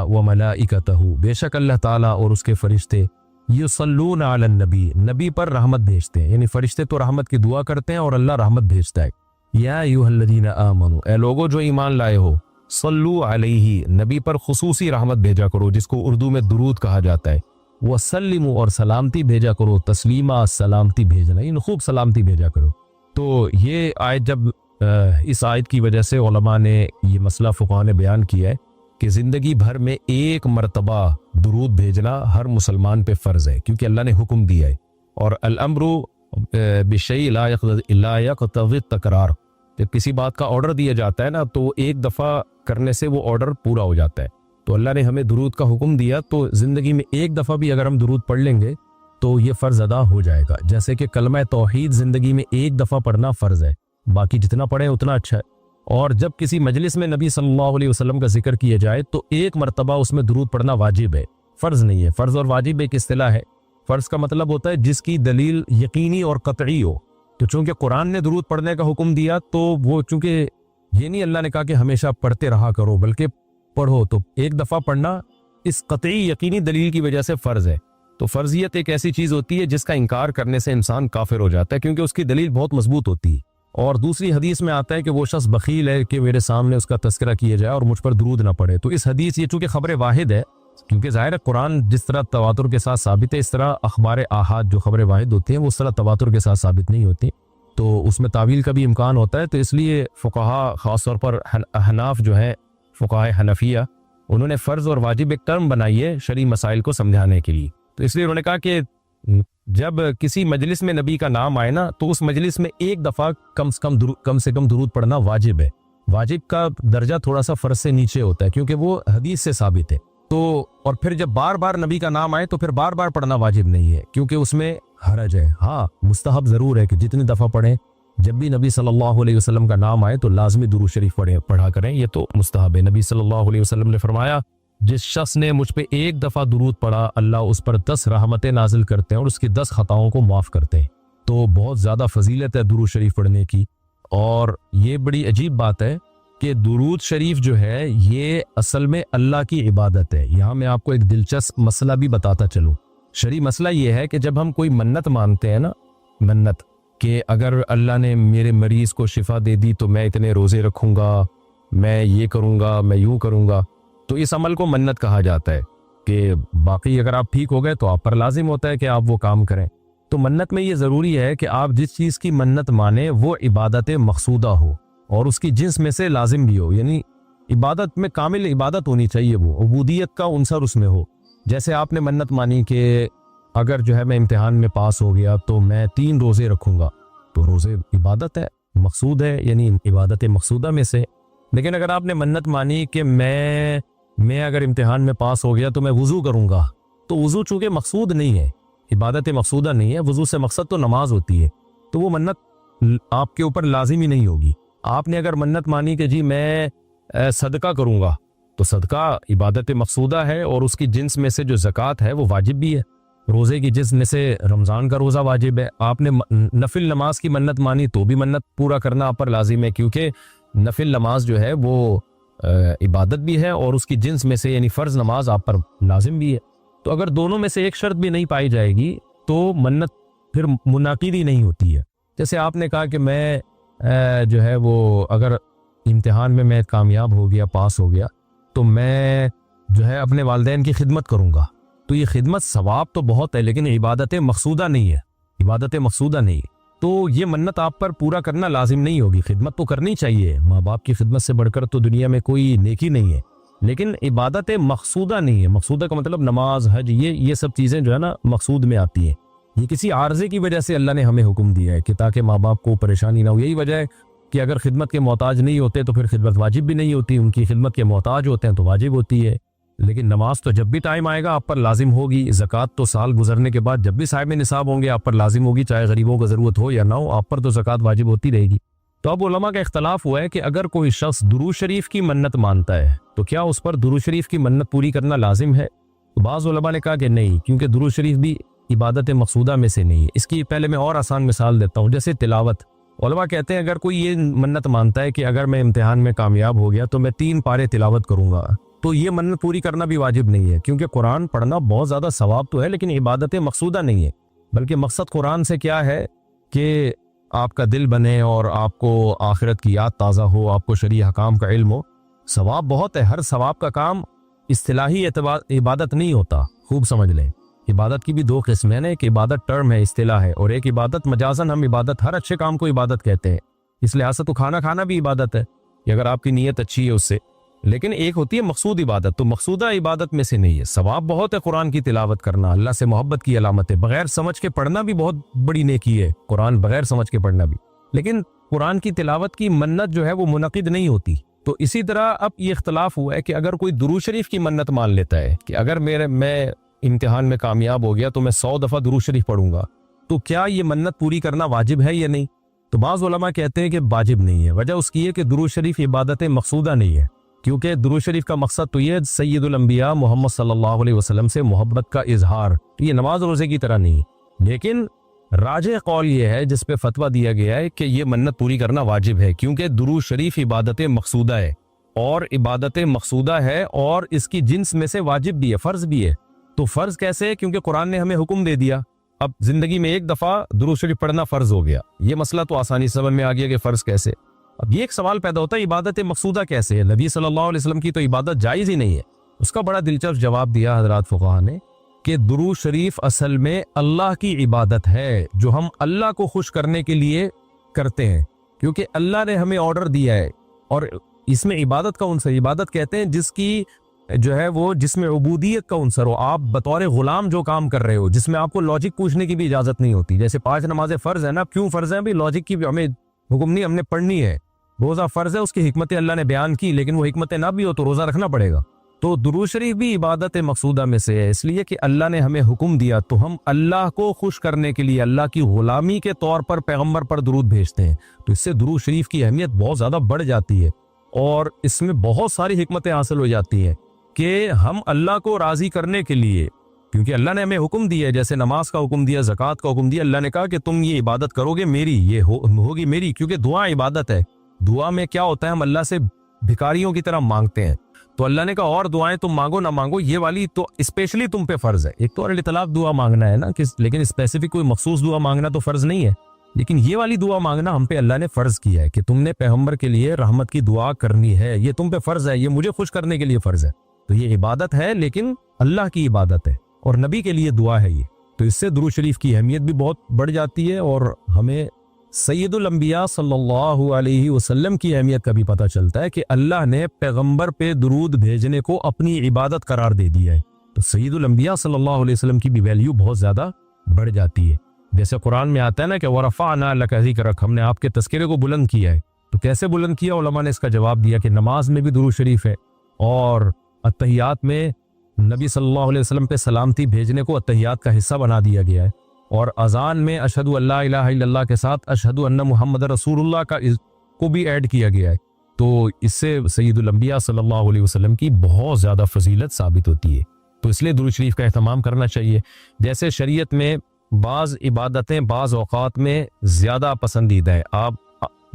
و ملائکتہ، بے شک اللہ تعالیٰ اور اس کے فرشتے یصلون علی النبی، نبی پر رحمت بھیجتے ہیں، یعنی فرشتے تو رحمت کی دعا کرتے ہیں اور اللہ رحمت بھیجتا ہے۔ یا ایھا الذین آمنوا، اے لوگو جو ایمان لائے ہو، صلو علیہ، نبی پر خصوصی رحمت بھیجا کرو جس کو اردو میں درود کہا جاتا ہے، وسلموا، اور سلامتی بھیجا کرو، تسلیمہ سلامتی بھیجنا، یعنی خوب سلامتی بھیجا کرو۔ تو یہ آیت جب اس آیت کی وجہ سے علماء نے یہ مسئلہ فقہاء نے بیان کیا ہے کہ زندگی بھر میں ایک مرتبہ درود بھیجنا ہر مسلمان پہ فرض ہے، کیونکہ اللہ نے حکم دیا ہے، اور الامر بشیء لا یقتضی التکرار، جب کسی بات کا آرڈر دیا جاتا ہے نا تو ایک دفعہ کرنے سے وہ آرڈر پورا ہو جاتا ہے۔ تو اللہ نے ہمیں درود کا حکم دیا، تو زندگی میں ایک دفعہ بھی اگر ہم درود پڑھ لیں گے تو یہ فرض ادا ہو جائے گا، جیسے کہ کلمہ توحید زندگی میں ایک دفعہ پڑھنا فرض ہے، باقی جتنا پڑھیں اتنا اچھا ہے۔ اور جب کسی مجلس میں نبی صلی اللہ علیہ وسلم کا ذکر کیا جائے تو ایک مرتبہ اس میں درود پڑھنا واجب ہے، فرض نہیں ہے۔ فرض اور واجب ایک اصطلاح ہے، فرض کا مطلب ہوتا ہے جس کی دلیل یقینی اور قطعی ہو، تو چونکہ قرآن نے درود پڑھنے کا حکم دیا تو وہ چونکہ یہ نہیں اللہ نے کہا کہ ہمیشہ پڑھتے رہا کرو، بلکہ پڑھو، تو ایک دفعہ پڑھنا اس قطعی یقینی دلیل کی وجہ سے فرض ہے۔ تو فرضیت ایک ایسی چیز ہوتی ہے جس کا انکار کرنے سے انسان کافر ہو جاتا ہے، کیونکہ اس کی دلیل بہت مضبوط ہوتی ہے۔ اور دوسری حدیث میں آتا ہے کہ وہ شخص بخیل ہے کہ میرے سامنے اس کا تذکرہ کیا جائے اور مجھ پر درود نہ پڑے۔ تو اس حدیث یہ چونکہ خبر واحد ہے، کیونکہ ظاہر ہے قرآن جس طرح تواتر کے ساتھ ثابت ہے، اس طرح اخبار آحاد جو خبر واحد ہوتی ہیں وہ اس طرح تواتر کے ساتھ ثابت نہیں ہوتی، تو اس میں تعویل کا بھی امکان ہوتا ہے۔ تو اس لیے فقہاء، خاص طور پر احناف جو ہیں فقہاء حنفیہ، انہوں نے فرض اور واجب ایک ٹرم بنائی ہے شرعی مسائل کو سمجھانے کے لیے۔ تو اس لیے انہوں نے کہا کہ جب کسی مجلس میں نبی کا نام آئے نا تو اس مجلس میں ایک دفعہ کم سے کم درود پڑھنا واجب ہے۔ واجب کا درجہ تھوڑا سا فرض سے نیچے ہوتا ہے کیونکہ وہ حدیث سے ثابت ہے۔ تو اور پھر جب بار بار نبی کا نام آئے تو پھر بار بار پڑھنا واجب نہیں ہے کیونکہ اس میں حرج ہے۔ ہاں مستحب ضرور ہے کہ جتنی دفعہ پڑھیں، جب بھی نبی صلی اللہ علیہ وسلم کا نام آئے تو لازمی درود شریف پڑھا کریں، یہ تو مستحب ہے۔ نبی صلی اللہ علیہ وسلم نے فرمایا جس شخص نے مجھ پہ ایک دفعہ درود پڑھا اللہ اس پر 10 رحمتیں نازل کرتے ہیں اور اس کی 10 خطاؤں کو معاف کرتے ہیں۔ تو بہت زیادہ فضیلت ہے درود شریف پڑھنے کی، اور یہ بڑی عجیب بات ہے کہ درود شریف جو ہے یہ اصل میں اللہ کی عبادت ہے۔ یہاں میں آپ کو ایک دلچسپ مسئلہ بھی بتاتا چلوں۔ شرعی مسئلہ یہ ہے کہ جب ہم کوئی منت مانتے ہیں نا، منت کہ اگر اللہ نے میرے مریض کو شفا دے دی تو میں اتنے روزے رکھوں گا، میں یہ کروں گا، میں یوں کروں گا، تو اس عمل کو منت کہا جاتا ہے کہ باقی اگر آپ ٹھیک ہو گئے تو آپ پر لازم ہوتا ہے کہ آپ وہ کام کریں۔ تو منت میں یہ ضروری ہے کہ آپ جس چیز کی منت مانیں وہ عبادت مقصودہ ہو اور اس کی جنس میں سے لازم بھی ہو، یعنی عبادت میں کامل عبادت ہونی چاہیے، وہ عبودیت کا عنصر اس میں ہو۔ جیسے آپ نے منت مانی کہ اگر جو ہے میں امتحان میں پاس ہو گیا تو میں 3 روزے رکھوں گا، تو روزے عبادت ہے، مقصود ہے، یعنی عبادت مقصودہ میں سے۔ لیکن اگر آپ نے منت مانی کہ میں اگر امتحان میں پاس ہو گیا تو میں وضو کروں گا، تو وضو چونکہ مقصود نہیں ہے، عبادت مقصودہ نہیں ہے، وضو سے مقصد تو نماز ہوتی ہے، تو وہ منت آپ کے اوپر لازمی نہیں ہوگی۔ آپ نے اگر منت مانی کہ جی میں صدقہ کروں گا، تو صدقہ عبادت مقصودہ ہے اور اس کی جنس میں سے جو زکوٰۃ ہے وہ واجب بھی ہے۔ روزے کی جنس میں سے رمضان کا روزہ واجب ہے۔ آپ نے نفل نماز کی منت مانی تو بھی منت پورا کرنا آپ پر لازم ہے، کیونکہ نفل نماز جو ہے وہ عبادت بھی ہے اور اس کی جنس میں سے یعنی فرض نماز آپ پر لازم بھی ہے۔ تو اگر دونوں میں سے ایک شرط بھی نہیں پائی جائے گی تو منت پھر منعقد ہی نہیں ہوتی ہے۔ جیسے آپ نے کہا کہ میں جو ہے وہ اگر امتحان میں میں کامیاب ہو گیا، پاس ہو گیا، تو میں جو ہے اپنے والدین کی خدمت کروں گا، تو یہ خدمت ثواب تو بہت ہے لیکن عبادت مقصودہ نہیں ہے، عبادت مقصودہ نہیں ہے، تو یہ منت آپ پر پورا کرنا لازم نہیں ہوگی۔ خدمت تو کرنی چاہیے، ماں باپ کی خدمت سے بڑھ کر تو دنیا میں کوئی نیکی نہیں ہے، لیکن عبادت مقصودہ نہیں ہے۔ مقصودہ کا مطلب نماز، حج، یہ سب چیزیں جو ہے نا مقصود میں آتی ہیں۔ یہ کسی عارضے کی وجہ سے اللہ نے ہمیں حکم دیا ہے کہ تاکہ ماں باپ کو پریشانی نہ ہو۔ یہی وجہ ہے کہ اگر خدمت کے محتاج نہیں ہوتے تو پھر خدمت واجب بھی نہیں ہوتی، ان کی خدمت کے محتاج ہوتے ہیں تو واجب ہوتی ہے۔ لیکن نماز تو جب بھی ٹائم آئے گا آپ پر لازم ہوگی، زکوٰۃ تو سال گزرنے کے بعد جب بھی صاحب نصاب ہوں گے آپ پر لازم ہوگی، چاہے غریبوں کو ضرورت ہو یا نہ ہو، آپ پر تو زکوٰۃ واجب ہوتی رہے گی۔ تو اب علماء کا اختلاف ہوا ہے کہ اگر کوئی شخص درود شریف کی منت مانتا ہے تو کیا اس پر درود شریف کی منت پوری کرنا لازم ہے؟ تو بعض علماء نے کہا کہ نہیں، کیونکہ درود شریف بھی عبادت مقصودہ میں سے نہیں ہے۔ اس کی پہلے میں اور آسان مثال دیتا ہوں، جیسے تلاوت۔ علماء کہتے ہیں اگر کوئی یہ منت مانتا ہے کہ اگر میں امتحان میں کامیاب ہو گیا تو میں 3 پارے تلاوت کروں گا، تو یہ منت پوری کرنا بھی واجب نہیں ہے، کیونکہ قرآن پڑھنا بہت زیادہ ثواب تو ہے لیکن عبادت مقصودہ نہیں ہے، بلکہ مقصد قرآن سے کیا ہے کہ آپ کا دل بنے اور آپ کو آخرت کی یاد تازہ ہو، آپ کو شرعی حکام کا علم ہو۔ ثواب بہت ہے، ہر ثواب کا کام اصطلاحی عبادت نہیں ہوتا، خوب سمجھ لیں۔ عبادت کی بھی دو قسمیں ہیں، ایک عبادت ٹرم ہے، اصطلاح ہے، اور ایک عبادت مجازن ہم عبادت، ہر اچھے کام کو عبادت کہتے ہیں۔ اس لحاظ سے تو کھانا کھانا بھی عبادت ہے کہ اگر آپ کی نیت اچھی ہے اس سے، لیکن ایک ہوتی ہے مقصود عبادت، تو مقصودہ عبادت میں سے نہیں ہے۔ ثواب بہت ہے قرآن کی تلاوت کرنا، اللہ سے محبت کی علامت ہے، بغیر سمجھ کے پڑھنا بھی بہت بڑی نیکی ہے، قرآن بغیر سمجھ کے پڑھنا بھی، لیکن قرآن کی تلاوت کی منت جو ہے وہ منعقد نہیں ہوتی۔ تو اسی طرح اب یہ اختلاف ہوا ہے کہ اگر کوئی درود شریف کی منت مان لیتا ہے کہ اگر میں امتحان میں کامیاب ہو گیا تو میں 100 دفعہ درود شریف پڑھوں گا، تو کیا یہ منت پوری کرنا واجب ہے یا نہیں؟ تو بعض علماء کہتے ہیں کہ واجب نہیں ہے۔ وجہ اس کی ہے کہ درود شریف عبادت مقصودہ نہیں ہے، کیونکہ درود شریف کا مقصد تو یہ سید الانبیاء محمد صلی اللہ علیہ وسلم سے محبت کا اظہار، یہ نماز روزے کی طرح نہیں۔ لیکن راجح قول یہ ہے جس پہ فتویٰ دیا گیا ہے کہ یہ منت پوری کرنا واجب ہے، کیونکہ درود شریف عبادت مقصودہ ہے، اور عبادت مقصودہ ہے اور اس کی جنس میں سے واجب بھی ہے، فرض بھی ہے۔ تو فرض کیسے ہے؟ کیونکہ قرآن نے ہمیں حکم دے دیا، اب زندگی میں ایک دفعہ درود شریف پڑھنا فرض ہو گیا، یہ مسئلہ تو آسانی سے سمجھ میں آ گیا کہ فرض کیسے۔ اب یہ ایک سوال پیدا ہوتا ہے عبادت مقصودہ کیسے ہے؟ نبی صلی اللہ علیہ وسلم کی تو عبادت جائز ہی نہیں ہے۔ اس کا بڑا دلچسپ جواب دیا حضرات فقہا نے کہ درود شریف اصل میں اللہ کی عبادت ہے جو ہم اللہ کو خوش کرنے کے لیے کرتے ہیں، کیونکہ اللہ نے ہمیں آرڈر دیا ہے، اور اس میں عبادت کا عنصر، عبادت کہتے ہیں جس کی جو ہے وہ جس میں عبودیت کا عنصر ہو، آپ بطور غلام جو کام کر رہے ہو، جس میں آپ کو لاجک پوچھنے کی بھی اجازت نہیں ہوتی۔ جیسے 5 نمازیں فرض ہیں نا، کیوں فرض ہیں بھی؟ لاجک کی بھی ہمیں حکم نہیں، ہم نے پڑھنی ہے۔ روزہ فرض ہے، اس کی حکمتیں اللہ نے بیان کی، لیکن وہ حکمتیں نہ بھی ہو تو روزہ رکھنا پڑے گا۔ تو درود شریف بھی عبادت مقصودہ میں سے ہے، اس لیے کہ اللہ نے ہمیں حکم دیا، تو ہم اللہ کو خوش کرنے کے لیے اللہ کی غلامی کے طور پر پیغمبر پر درود بھیجتے ہیں۔ تو اس سے درود شریف کی اہمیت بہت زیادہ بڑھ جاتی ہے، اور اس میں بہت ساری حکمتیں حاصل ہو جاتی ہیں کہ ہم اللہ کو راضی کرنے کے لیے، کیونکہ اللہ نے ہمیں حکم دیا ہے، جیسے نماز کا حکم دیا، زکوٰۃ کا حکم دیا، اللہ نے کہا کہ تم یہ عبادت کرو گے میری، یہ ہوگی میری، کیونکہ دعا عبادت ہے۔ دعا میں کیا ہوتا ہے؟ ہم اللہ سے بھکاریوں کی طرح مانگتے ہیں، تو اللہ نے کہا اور دعائیں تم مانگو نہ مانگو، یہ والی تو اسپیشلی تم پہ فرض ہے۔ ایک تو طلاق دعا مانگنا ہے نا، لیکن اسپیسیفک کوئی مخصوص دعا مانگنا تو فرض نہیں ہے، لیکن یہ والی دعا مانگنا ہم پہ اللہ نے فرض کیا ہے کہ تم نے پیغمبر کے لیے رحمت کی دعا کرنی ہے، یہ تم پہ فرض ہے، یہ مجھے خوش کرنے کے لیے فرض ہے۔ تو یہ عبادت ہے، لیکن اللہ کی عبادت ہے اور نبی کے لیے دعا ہے یہ۔ تو اس سے درود شریف کی اہمیت بھی بہت بڑھ جاتی ہے، اور ہمیں سید الانبیاء صلی اللہ علیہ وسلم کی اہمیت کا بھی پتہ چلتا ہے کہ اللہ نے پیغمبر پہ درود بھیجنے کو اپنی عبادت قرار دے دیا ہے۔ تو سید الانبیاء صلی اللہ علیہ وسلم کی بھی ویلیو بہت زیادہ بڑھ جاتی ہے۔ جیسے قرآن میں آتا ہے نا کہ وَرَفَعْنَا لَكَ ذِكْرَكَ، ہم نے آپ کے تذکرے کو بلند کیا ہے۔ تو کیسے بلند کیا؟ علماء نے اس کا جواب دیا کہ نماز میں بھی درود شریف ہے، اور اتحیات میں نبی صلی اللہ علیہ وسلم پہ سلامتی بھیجنے کو اتحیات کا حصہ بنا دیا گیا ہے، اور اذان میں اشہد ان لا الہ الا اللہ کے ساتھ اشہد ان محمد رسول اللہ کو بھی ایڈ کیا گیا ہے۔ تو اس سے سید الانبیاء صلی اللہ علیہ وسلم کی بہت زیادہ فضیلت ثابت ہوتی ہے۔ تو اس لیے درود شریف کا اہتمام کرنا چاہیے۔ جیسے شریعت میں بعض عبادتیں بعض اوقات میں زیادہ پسندیدہ ہیں، آپ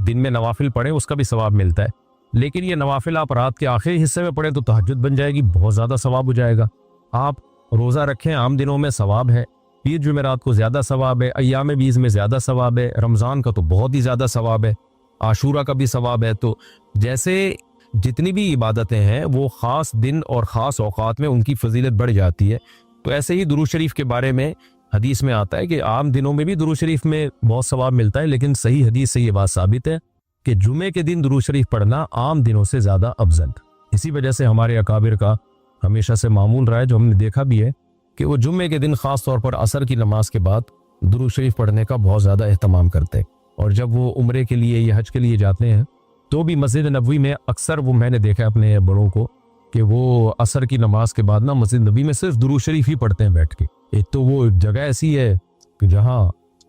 دن میں نوافل پڑھیں اس کا بھی ثواب ملتا ہے، لیکن یہ نوافل آپ رات کے آخری حصے میں پڑھیں تو تہجد بن جائے گی، بہت زیادہ ثواب ہو جائے گا۔ آپ روزہ رکھیں، عام دنوں میں ثواب ہے، عید جمعرات کو زیادہ ثواب ہے، ایام بیز میں زیادہ ثواب ہے، رمضان کا تو بہت ہی زیادہ ثواب ہے، عاشورہ کا بھی ثواب ہے۔ تو جیسے جتنی بھی عبادتیں ہیں وہ خاص دن اور خاص اوقات میں ان کی فضیلت بڑھ جاتی ہے، تو ایسے ہی درود شریف کے بارے میں حدیث میں آتا ہے کہ عام دنوں میں بھی درود شریف میں بہت ثواب ملتا ہے، لیکن صحیح حدیث سے یہ بات ثابت ہے کہ جمعے کے دن درود شریف پڑھنا عام دنوں سے زیادہ افضل۔ اسی وجہ سے ہمارے اکابر کا ہمیشہ سے معمول رہا ہے، جو ہم نے دیکھا بھی ہے کہ وہ جمعے کے دن خاص طور پر عصر کی نماز کے بعد درود شریف پڑھنے کا بہت زیادہ اہتمام کرتے ہیں، اور جب وہ عمرے کے لیے یا حج کے لیے جاتے ہیں تو بھی مسجد نبوی میں اکثر وہ میں نے دیکھا اپنے بڑوں کو کہ وہ عصر کی نماز کے بعد نا مسجد نبوی میں صرف درود شریف ہی پڑھتے ہیں بیٹھ کے۔ ایک تو وہ جگہ ایسی ہے کہ جہاں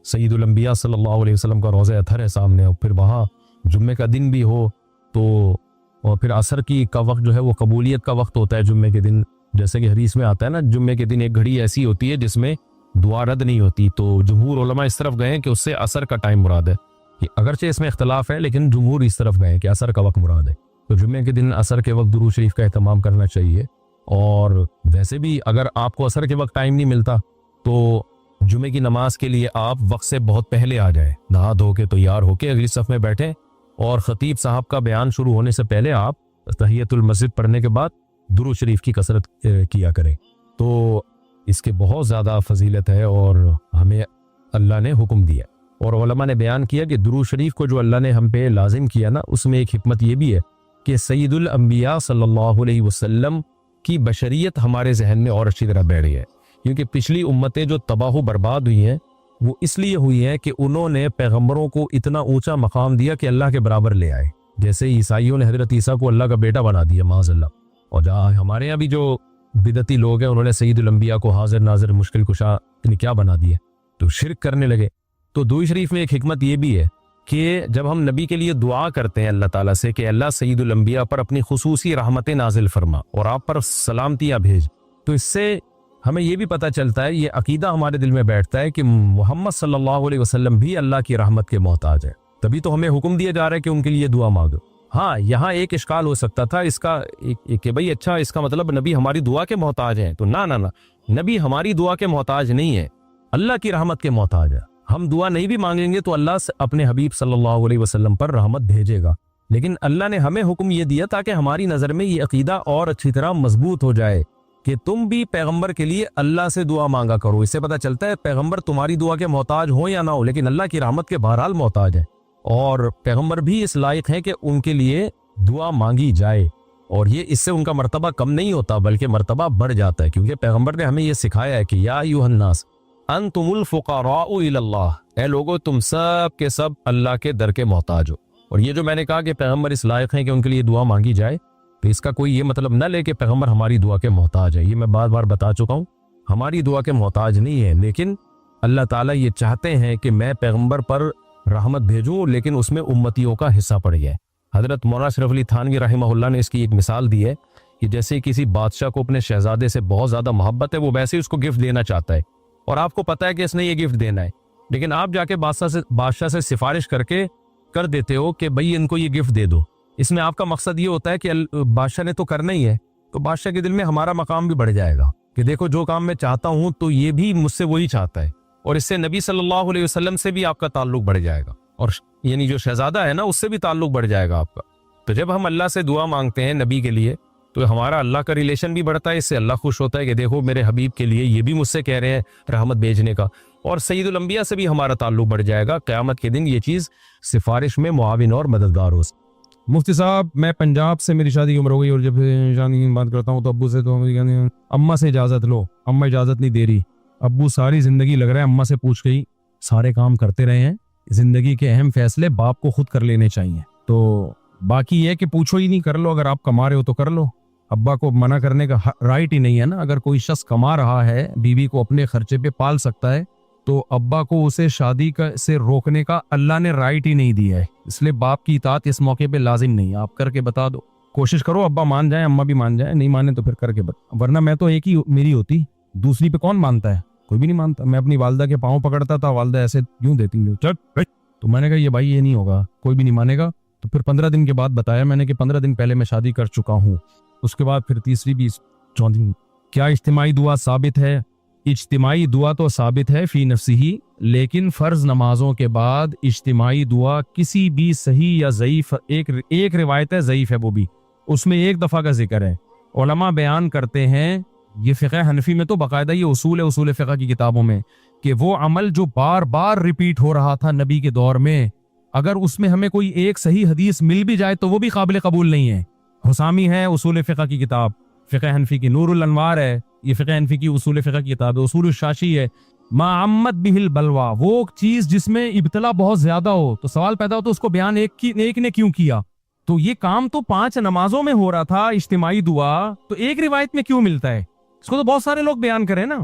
سید الانبیاء صلی اللہ علیہ وسلم کا روضہ اطہر ہے سامنے، اور پھر وہاں جمعے کا دن بھی ہو تو، اور پھر عصر کی کا وقت جو ہے وہ قبولیت کا وقت ہوتا ہے جمعے کے دن، جیسے کہ حدیث میں آتا ہے نا جمعے کے دن ایک گھڑی ایسی ہوتی ہے جس میں دعا رد نہیں ہوتی۔ تو جمہور علماء اس طرف گئے ہیں کہ اس سے عصر کا ٹائم مراد ہے، کہ اگرچہ اس میں اختلاف ہے لیکن جمہور اس طرف گئے ہیں کہ عصر کا وقت مراد ہے۔ تو جمعے کے دن عصر کے وقت درود شریف کا اہتمام کرنا چاہیے. اور ویسے بھی اگر آپ کو عصر کے وقت ٹائم نہیں ملتا تو جمعے کی نماز کے لیے آپ وقت سے بہت پہلے آ جائیں, نہا دھو کے تیار ہو کے اگلی صف میں بیٹھیں, اور خطیب صاحب کا بیان شروع ہونے سے پہلے آپ تحیۃ المسجد پڑھنے کے بعد درود شریف کی کثرت کیا کریں. تو اس کے بہت زیادہ فضیلت ہے اور ہمیں اللہ نے حکم دیا. اور علماء نے بیان کیا کہ درود شریف کو جو اللہ نے ہم پہ لازم کیا نا, اس میں ایک حکمت یہ بھی ہے کہ سید الانبیاء صلی اللہ علیہ وسلم کی بشریت ہمارے ذہن میں اور اچھی طرح بیٹھ گئی ہے. کیونکہ پچھلی امتیں جو تباہ و برباد ہوئی ہیں وہ اس لیے ہوئی ہیں کہ انہوں نے پیغمبروں کو اتنا اونچا مقام دیا کہ اللہ کے برابر لے آئے. جیسے عیسائیوں نے حضرت عیسیٰ کو اللہ کا بیٹا بنا دیا معاذ اللہ, اور جہاں ہمارے یہاں بھی جو بدعتی لوگ ہیں انہوں نے سید الانبیاء کو حاضر ناظر مشکل کشا کیا بنا دیا, تو شرک کرنے لگے. تو درود شریف میں ایک حکمت یہ بھی ہے کہ جب ہم نبی کے لیے دعا کرتے ہیں اللہ تعالیٰ سے کہ اللہ سید الانبیاء پر اپنی خصوصی رحمتیں نازل فرما اور آپ پر سلامتیاں بھیج, تو اس سے ہمیں یہ بھی پتہ چلتا ہے, یہ عقیدہ ہمارے دل میں بیٹھتا ہے کہ محمد صلی اللہ علیہ وسلم بھی اللہ کی رحمت کے محتاج ہے. تبھی تو ہمیں حکم دیا جا رہا ہے کہ ان کے لیے دعا مانگو. ہاں یہاں ایک اشکال ہو سکتا تھا اس کا کہ بھئی اچھا اس کا مطلب نبی ہماری دعا کے محتاج ہیں, تو نہ, نبی ہماری دعا کے محتاج نہیں ہے, اللہ کی رحمت کے محتاج ہے. ہم دعا نہیں بھی مانگیں گے تو اللہ اپنے حبیب صلی اللہ علیہ وسلم پر رحمت بھیجے گا. لیکن اللہ نے ہمیں حکم یہ دیا تاکہ ہماری نظر میں یہ عقیدہ اور اچھی طرح مضبوط ہو جائے کہ تم بھی پیغمبر کے لیے اللہ سے دعا مانگا کرو. اس سے پتہ چلتا ہے پیغمبر تمہاری دعا کے محتاج ہو یا نہ ہو, لیکن اللہ کی رحمت کے بہرحال محتاج ہے, اور پیغمبر بھی اس لائق ہیں کہ ان کے لیے دعا مانگی جائے. اور یہ اس سے ان کا مرتبہ کم نہیں ہوتا بلکہ مرتبہ بڑھ جاتا ہے, کیونکہ پیغمبر نے ہمیں یہ سکھایا ہے کہ یا ایھا الناس انتم الفقراء الی اللہ, اے لوگو تم سب کے سب اللہ کے در کے محتاج ہو. اور یہ جو میں نے کہا کہ پیغمبر اس لائق ہیں کہ ان کے لیے دعا مانگی جائے, تو اس کا کوئی یہ مطلب نہ لے کہ پیغمبر ہماری دعا کے محتاج ہے. یہ میں بار بار بتا چکا ہوں, ہماری دعا کے محتاج نہیں ہے, لیکن اللہ تعالیٰ یہ چاہتے ہیں کہ میں پیغمبر پر رحمت بھیجوں, لیکن اس میں امتیوں کا حصہ پڑ گیا ہے. حضرت مولانا اشرف علی تھانوی رحمہ اللہ نے اس کی ایک مثال دی ہے کہ جیسے کسی بادشاہ کو اپنے شہزادے سے بہت زیادہ محبت ہے, وہ ویسے ہی اس کو گفٹ دینا چاہتا ہے, اور آپ کو پتہ ہے کہ اس نے یہ گفٹ دینا ہے, لیکن آپ جا کے بادشاہ سے سفارش کر دیتے ہو کہ بھئی ان کو یہ گفٹ دے دو. اس میں آپ کا مقصد یہ ہوتا ہے کہ بادشاہ نے تو کرنا ہی ہے, تو بادشاہ کے دل میں ہمارا مقام بھی بڑھ جائے گا کہ دیکھو جو کام میں چاہتا ہوں تو یہ بھی مجھ سے وہی چاہتا ہے, اور اس سے نبی صلی اللہ علیہ وسلم سے بھی آپ کا تعلق بڑھ جائے گا, اور یعنی جو شہزادہ ہے نا اس سے بھی تعلق بڑھ جائے گا آپ کا. تو جب ہم اللہ سے دعا مانگتے ہیں نبی کے لیے تو ہمارا اللہ کا ریلیشن بھی بڑھتا ہے, اس سے اللہ خوش ہوتا ہے کہ دیکھو میرے حبیب کے لیے یہ بھی مجھ سے کہہ رہے ہیں رحمت بھیجنے کا, اور سید الانبیاء سے بھی ہمارا تعلق بڑھ جائے گا. قیامت کے دن یہ چیز سفارش میں معاون اور مددگار ہو. مفتی صاحب میں پنجاب سے میری شادی کی عمر ہو گئی, اور جب شادی کی بات کرتا ہوں تو ابو سے تو اماں سے اجازت لو, اماں اجازت نہیں دے رہی. ابو ساری زندگی لگ رہا ہے اماں سے پوچھ گئی, سارے کام کرتے رہے ہیں, زندگی کے اہم فیصلے باپ کو خود کر لینے چاہیے. تو باقی یہ کہ پوچھو ہی نہیں, کر لو, اگر آپ کما رہے ہو تو کر لو. ابا کو منع کرنے کا رائٹ ہی نہیں ہے نا. اگر کوئی شخص کما رہا ہے, بیوی کو اپنے خرچے پہ پال سکتا ہے, تو ابا کو اسے شادی سے روکنے کا اللہ نے رائٹ ہی نہیں دیا ہے. اس لیے باپ کی اطاعت اس موقع پہ لازم نہیں ہے. آپ کر کے بتا دو, کوشش کرو ابا مان جائیں, اماں بھی مان جائیں, نہیں مانے تو پھر کر کے بتا. ورنہ میں تو ایک ہی میری ہوتی, دوسری پہ کون مانتا ہے, کوئی بھی نہیں مانتا. میں اپنی والدہ کے پاؤں پکڑتا تھا, والدہ ایسے یوں دیتی, تو میں نے کہا یہ بھائی یہ نہیں ہوگا, کوئی بھی نہیں مانے گا. تو پھر 15 دن کے بعد بتایا میں نے کہ 15 دن پہلے میں شادی کر چکا ہوں. اس کے بعد پھر تیسری بھی 14. کیا اجتماعی دعا ثابت ہے؟ اجتماعی دعا تو ثابت ہے فی نفسی, لیکن فرض نمازوں کے بعد اجتماعی دعا کسی بھی صحیح یا ضعیف, ایک روایت ہے ضعیف ہے, وہ بھی اس میں ایک دفعہ کا ذکر ہے. علماء بیان کرتے ہیں, یہ فقہ حنفی میں تو باقاعدہ یہ اصول ہے, اصول فقہ کی کتابوں میں, کہ وہ عمل جو بار بار ریپیٹ ہو رہا تھا نبی کے دور میں, اگر اس میں ہمیں کوئی ایک صحیح حدیث مل بھی جائے تو وہ بھی قابل قبول نہیں ہے. حسامی ہے اصول فقہ کی کتاب, فقہ حنفی کی نور الانوار ہے, یہ فقہ حنفی کی اصول فقہ کی کتاب ہے. اصول الشاشی ہے, ما عمت بہ البلوا, وہ چیز جس میں ابتلا بہت زیادہ ہو تو سوال پیدا ہو تو اس کو بیان ایک نے کیوں کیا. تو یہ کام تو 5 نمازوں میں ہو رہا تھا اجتماعی دعا, تو ایک روایت میں کیوں ملتا ہے؟ اس کو تو بہت سارے لوگ بیان کریں نا,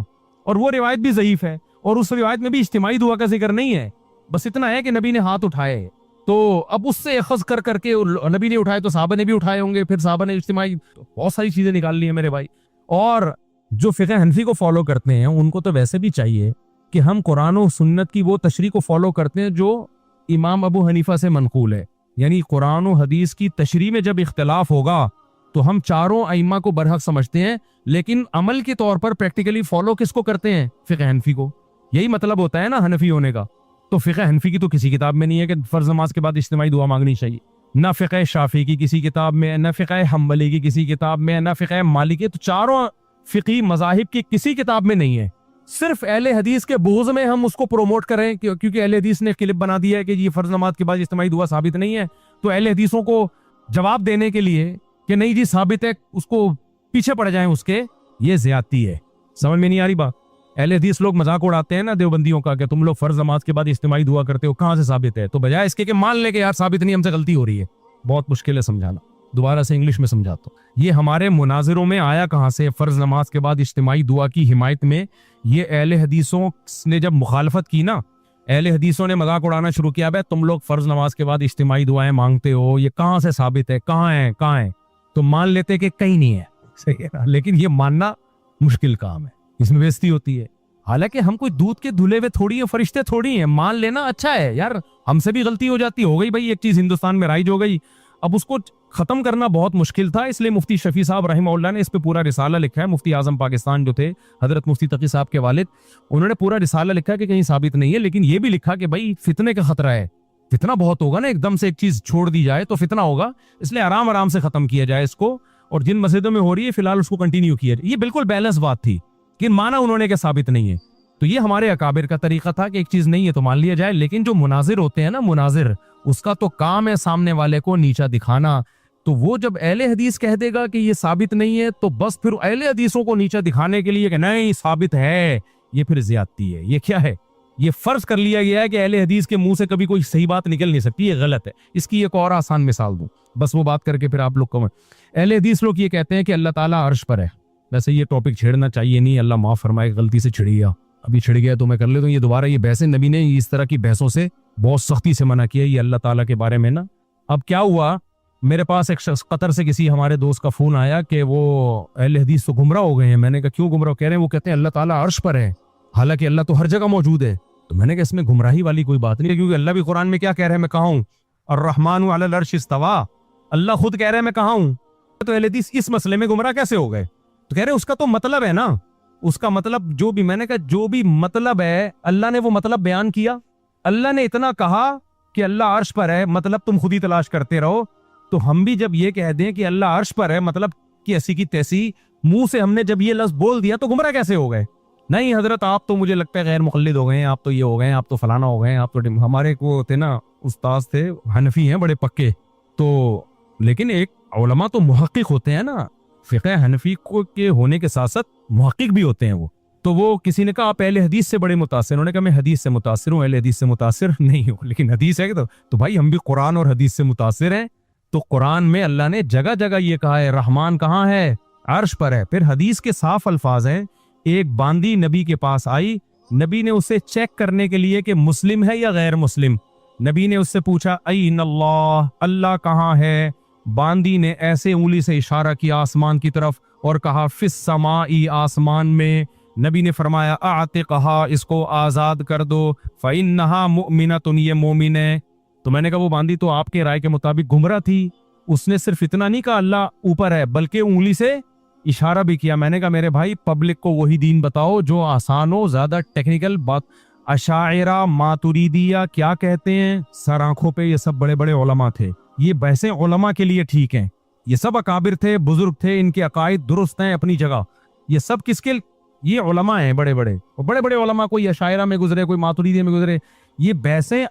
اور وہ روایت بھی ضعیف ہے, اور اس روایت میں بھی اجتماعی دعا کا ذکر نہیں ہے. بس اتنا ہے کہ نبی نے ہاتھ اٹھائے, تو اب اس سے اخذ کر کے نبی نے اٹھائے تو صحابہ نے بھی اٹھائے ہوں گے, پھر صحابہ نے اجتماعی بہت ساری چیزیں نکال لی ہیں میرے بھائی. اور جو فقہ حنفی کو فالو کرتے ہیں ان کو تو ویسے بھی چاہیے کہ ہم قرآن و سنت کی وہ تشریح کو فالو کرتے ہیں جو امام ابو حنیفہ سے منقول ہے. یعنی قرآن و حدیث کی تشریح میں جب اختلاف ہوگا تو ہم چاروں ائمہ کو برحق سمجھتے ہیں، لیکن عمل کے طور پر پریکٹیکلی فالو کس کو کرتے ہیں؟ فقہ حنفی کو۔ یہی مطلب ہوتا ہے نا حنفی ہونے کا۔ تو فقہ حنفی کی تو کسی کتاب میں نہیں ہے کہ فرض نماز کے بعد اجتماعی دعا مانگنی چاہیے، نہ فقہ شافعی کی کسی کتاب میں، نہ فقہ حنبلی کی کسی کتاب میں، نہ فقہ مالکی، تو چاروں فقہی مذاہب کی کسی کتاب میں نہیں ہے۔ صرف اہل حدیث کے بغض میں ہم اس کو پروموٹ کریں کیونکہ اہل حدیث نے کلپ بنا دیا ہے کہ یہ فرض نماز کے بعد اجتماعی دعا ثابت نہیں ہے، تو اہل حدیثوں کو جواب دینے کے لیے کہ نہیں جی ثابت ہے، اس کو پیچھے پڑ جائیں اس کے، یہ زیادتی ہے۔ سمجھ میں نہیں آ رہی بات؟ اہل حدیث لوگ مذاق اڑاتے ہیں نا دیوبندیوں کا کہ تم لوگ فرض نماز کے بعد اجتماعی دعا کرتے ہو، کہاں سے ثابت ہے؟ تو بجائے اس کے کہ مان لے کہ یار ثابت نہیں، ہم سے غلطی ہو رہی ہے۔ بہت مشکل ہے سمجھانا، دوبارہ سے انگلش میں سمجھاتا ہوں۔ یہ ہمارے مناظروں میں آیا کہاں سے فرض نماز کے بعد اجتماعی دعا کی حمایت میں؟ یہ اہل حدیثوں نے جب مخالفت کی نا، اہل حدیثوں نے مذاق اڑانا شروع کیا، بھائی تم لوگ فرض نماز کے بعد اجتماعی دعائیں مانگتے ہو، یہ کہاں سے ثابت ہے؟ کہاں ہے؟ تو مان لیتے کہ کہیں نہیں ہے، صحیح ہے نا؟ لیکن یہ ماننا مشکل کام ہے، اس میں بےزتی ہوتی ہے۔ حالانکہ ہم کوئی دودھ کے دھلے ہوئے تھوڑی ہیں، فرشتے تھوڑی ہیں، مان لینا اچھا ہے یار، ہم سے بھی غلطی ہو جاتی، ہو گئی بھائی، ایک چیز ہندوستان میں رائج ہو گئی، اب اس کو ختم کرنا بہت مشکل تھا، اس لیے مفتی شفیع صاحب رحمہ اللہ نے اس پہ پورا رسالہ لکھا ہے۔ مفتی اعظم پاکستان جو تھے حضرت مفتی تقی صاحب کے والد، انہوں نے پورا رسالہ لکھا کہ کہیں ثابت نہیں ہے، لیکن یہ بھی لکھا کہ بھائی فتنے کا خطرہ ہے، فتنہ بہت ہوگا نا، ایک دم سے ایک چیز چھوڑ دی جائے تو فتنہ ہوگا، اس لیے آرام آرام سے ختم کیا جائے اس کو، اور جن مسجدوں میں ہو رہی ہے فی الحال اس کو کنٹینیو کیا جائے۔ یہ بالکل بیلنس بات تھی، لیکن مانا انہوں نے کہ ثابت نہیں ہے، تو یہ ہمارے اکابر کا طریقہ تھا کہ ایک چیز نہیں ہے تو مان لیا جائے۔ لیکن جو مناظر ہوتے ہیں نا، مناظر، اس کا تو کام ہے سامنے والے کو نیچا دکھانا، تو وہ جب اہل حدیث کہہ دے گا کہ یہ ثابت نہیں ہے تو بس پھر اہل حدیثوں کو نیچا دکھانے کے لیے کہ نہیں ثابت ہے، یہ پھر زیادتی ہے۔ یہ کیا ہے؟ یہ فرض کر لیا گیا ہے کہ اہل حدیث کے منہ سے کبھی کوئی صحیح بات نکل نہیں سکتی، یہ غلط ہے۔ اس کی ایک اور آسان مثال دوں، بس وہ بات کر کے پھر آپ لوگ کو، اہل حدیث لوگ یہ کہتے ہیں کہ اللہ تعالیٰ عرش پر ہے۔ ویسے یہ ٹاپک چھیڑنا چاہیے نہیں، اللہ معاف فرمائے، غلطی سے چھڑ گیا، ابھی چھڑ گیا تو میں کر لیتا ہوں۔ یہ دوبارہ یہ بحثیں، نبی نے اس طرح کی بحثوں سے بہت سختی سے منع کیا، یہ اللہ تعالیٰ کے بارے میں نا۔ اب کیا ہوا، میرے پاس ایک شخص قطر سے کسی ہمارے دوست کا فون آیا کہ وہ اہل حدیث تو گمراہ ہو گئے ہیں۔ میں نے کہا کیوں گمراہ؟ کہہ رہے ہیں وہ کہتے ہیں اللہ تعالیٰ عرش پر ہے، حالانکہ اللہ تو ہر جگہ موجود ہے۔ تو میں نے کہا اس میں گمراہی والی کوئی بات نہیں ہے، کیونکہ اللہ بھی قرآن میں کیا کہہ رہے ہیں، میں کہا ہوں الرحمن علی العرش استویٰ، اللہ خود کہہ رہے ہیں میں کہا ہوں۔ تو اہل حدیث اس مسئلے میں گمراہ کیسے ہو گئے؟ تو کہہ رہے ہیں اس کا تو مطلب ہے نا، اس کا مطلب جو بھی، میں نے کہا جو بھی مطلب ہے اللہ نے وہ مطلب بیان کیا، اللہ نے اتنا کہا کہ اللہ عرش پر ہے، مطلب تم خود ہی تلاش کرتے رہو۔ تو ہم بھی جب یہ کہہ دیں کہ اللہ عرش پر ہے، مطلب کہ ایسی کی تیسی منہ سے ہم نے جب یہ لفظ بول دیا تو گمراہ کیسے ہو گئے؟ نہیں حضرت آپ تو مجھے لگتا ہے غیر مقلد ہو گئے ہیں، آپ تو یہ ہو گئے ہیں، آپ تو فلانا ہو گئے ہیں، آپ تو ہمارے کو تھے نا استاذ تھے حنفی ہیں بڑے پکے، تو لیکن ایک علماء تو محقق ہوتے ہیں نا، فقہ حنفی کو کے ہونے کے ساتھ ساتھ محقق بھی ہوتے ہیں وہ۔ تو وہ کسی نے کہا آپ اہل حدیث سے بڑے متاثر، انہوں نے کہا میں حدیث سے متاثر ہوں، اہل حدیث سے متاثر نہیں ہوں، لیکن حدیث ہے تو بھائی ہم بھی قرآن اور حدیث سے متاثر ہیں۔ تو قرآن میں اللہ نے جگہ جگہ یہ کہا ہے رحمان کہاں ہے؟ عرش پر ہے۔ پھر حدیث کے صاف الفاظ ہیں، ایک باندی نبی کے پاس آئی، نبی نے اسے چیک کرنے کے لیے کہ مسلم ہے یا غیر مسلم، نبی نے اس سے پوچھا این اللہ، اللہ کہاں ہے؟ باندی نے ایسے انگلی سے اشارہ کیا آسمان کی طرف اور کہا فی السماء، آسمان میں۔ نبی نے فرمایا اعتقھا، اس کو آزاد کر دو، فإنہا مؤمنۃ، یہ مومن ہے۔ تو میں نے کہا وہ باندی تو آپ کے رائے کے مطابق گمراہ تھی، اس نے صرف اتنا نہیں کہا اللہ اوپر ہے بلکہ انگلی سے اشارہ بھی کیا۔ میں نے کہا میرے بھائی پبلک کو وہی دین بتاؤ جو آسان ہو، زیادہ ٹیکنیکل بات۔ اشاعرہ ماتریدیہ کیا کہتے ہیں؟ سر آنکھوں پہ یہ سب بڑے بڑے علماء تھے، یہ بحثیں علماء کے لیے ٹھیک ہیں، یہ سب اکابر تھے، بزرگ تھے، ان کے عقائد درست ہیں اپنی جگہ، یہ سب کس کے؟ یہ علماء ہیں بڑے بڑے، اور بڑے بڑے علماء کوئی اشاعرہ میں گزرے، کوئی ماتریدیہ میں گزرے، یہ بحثیں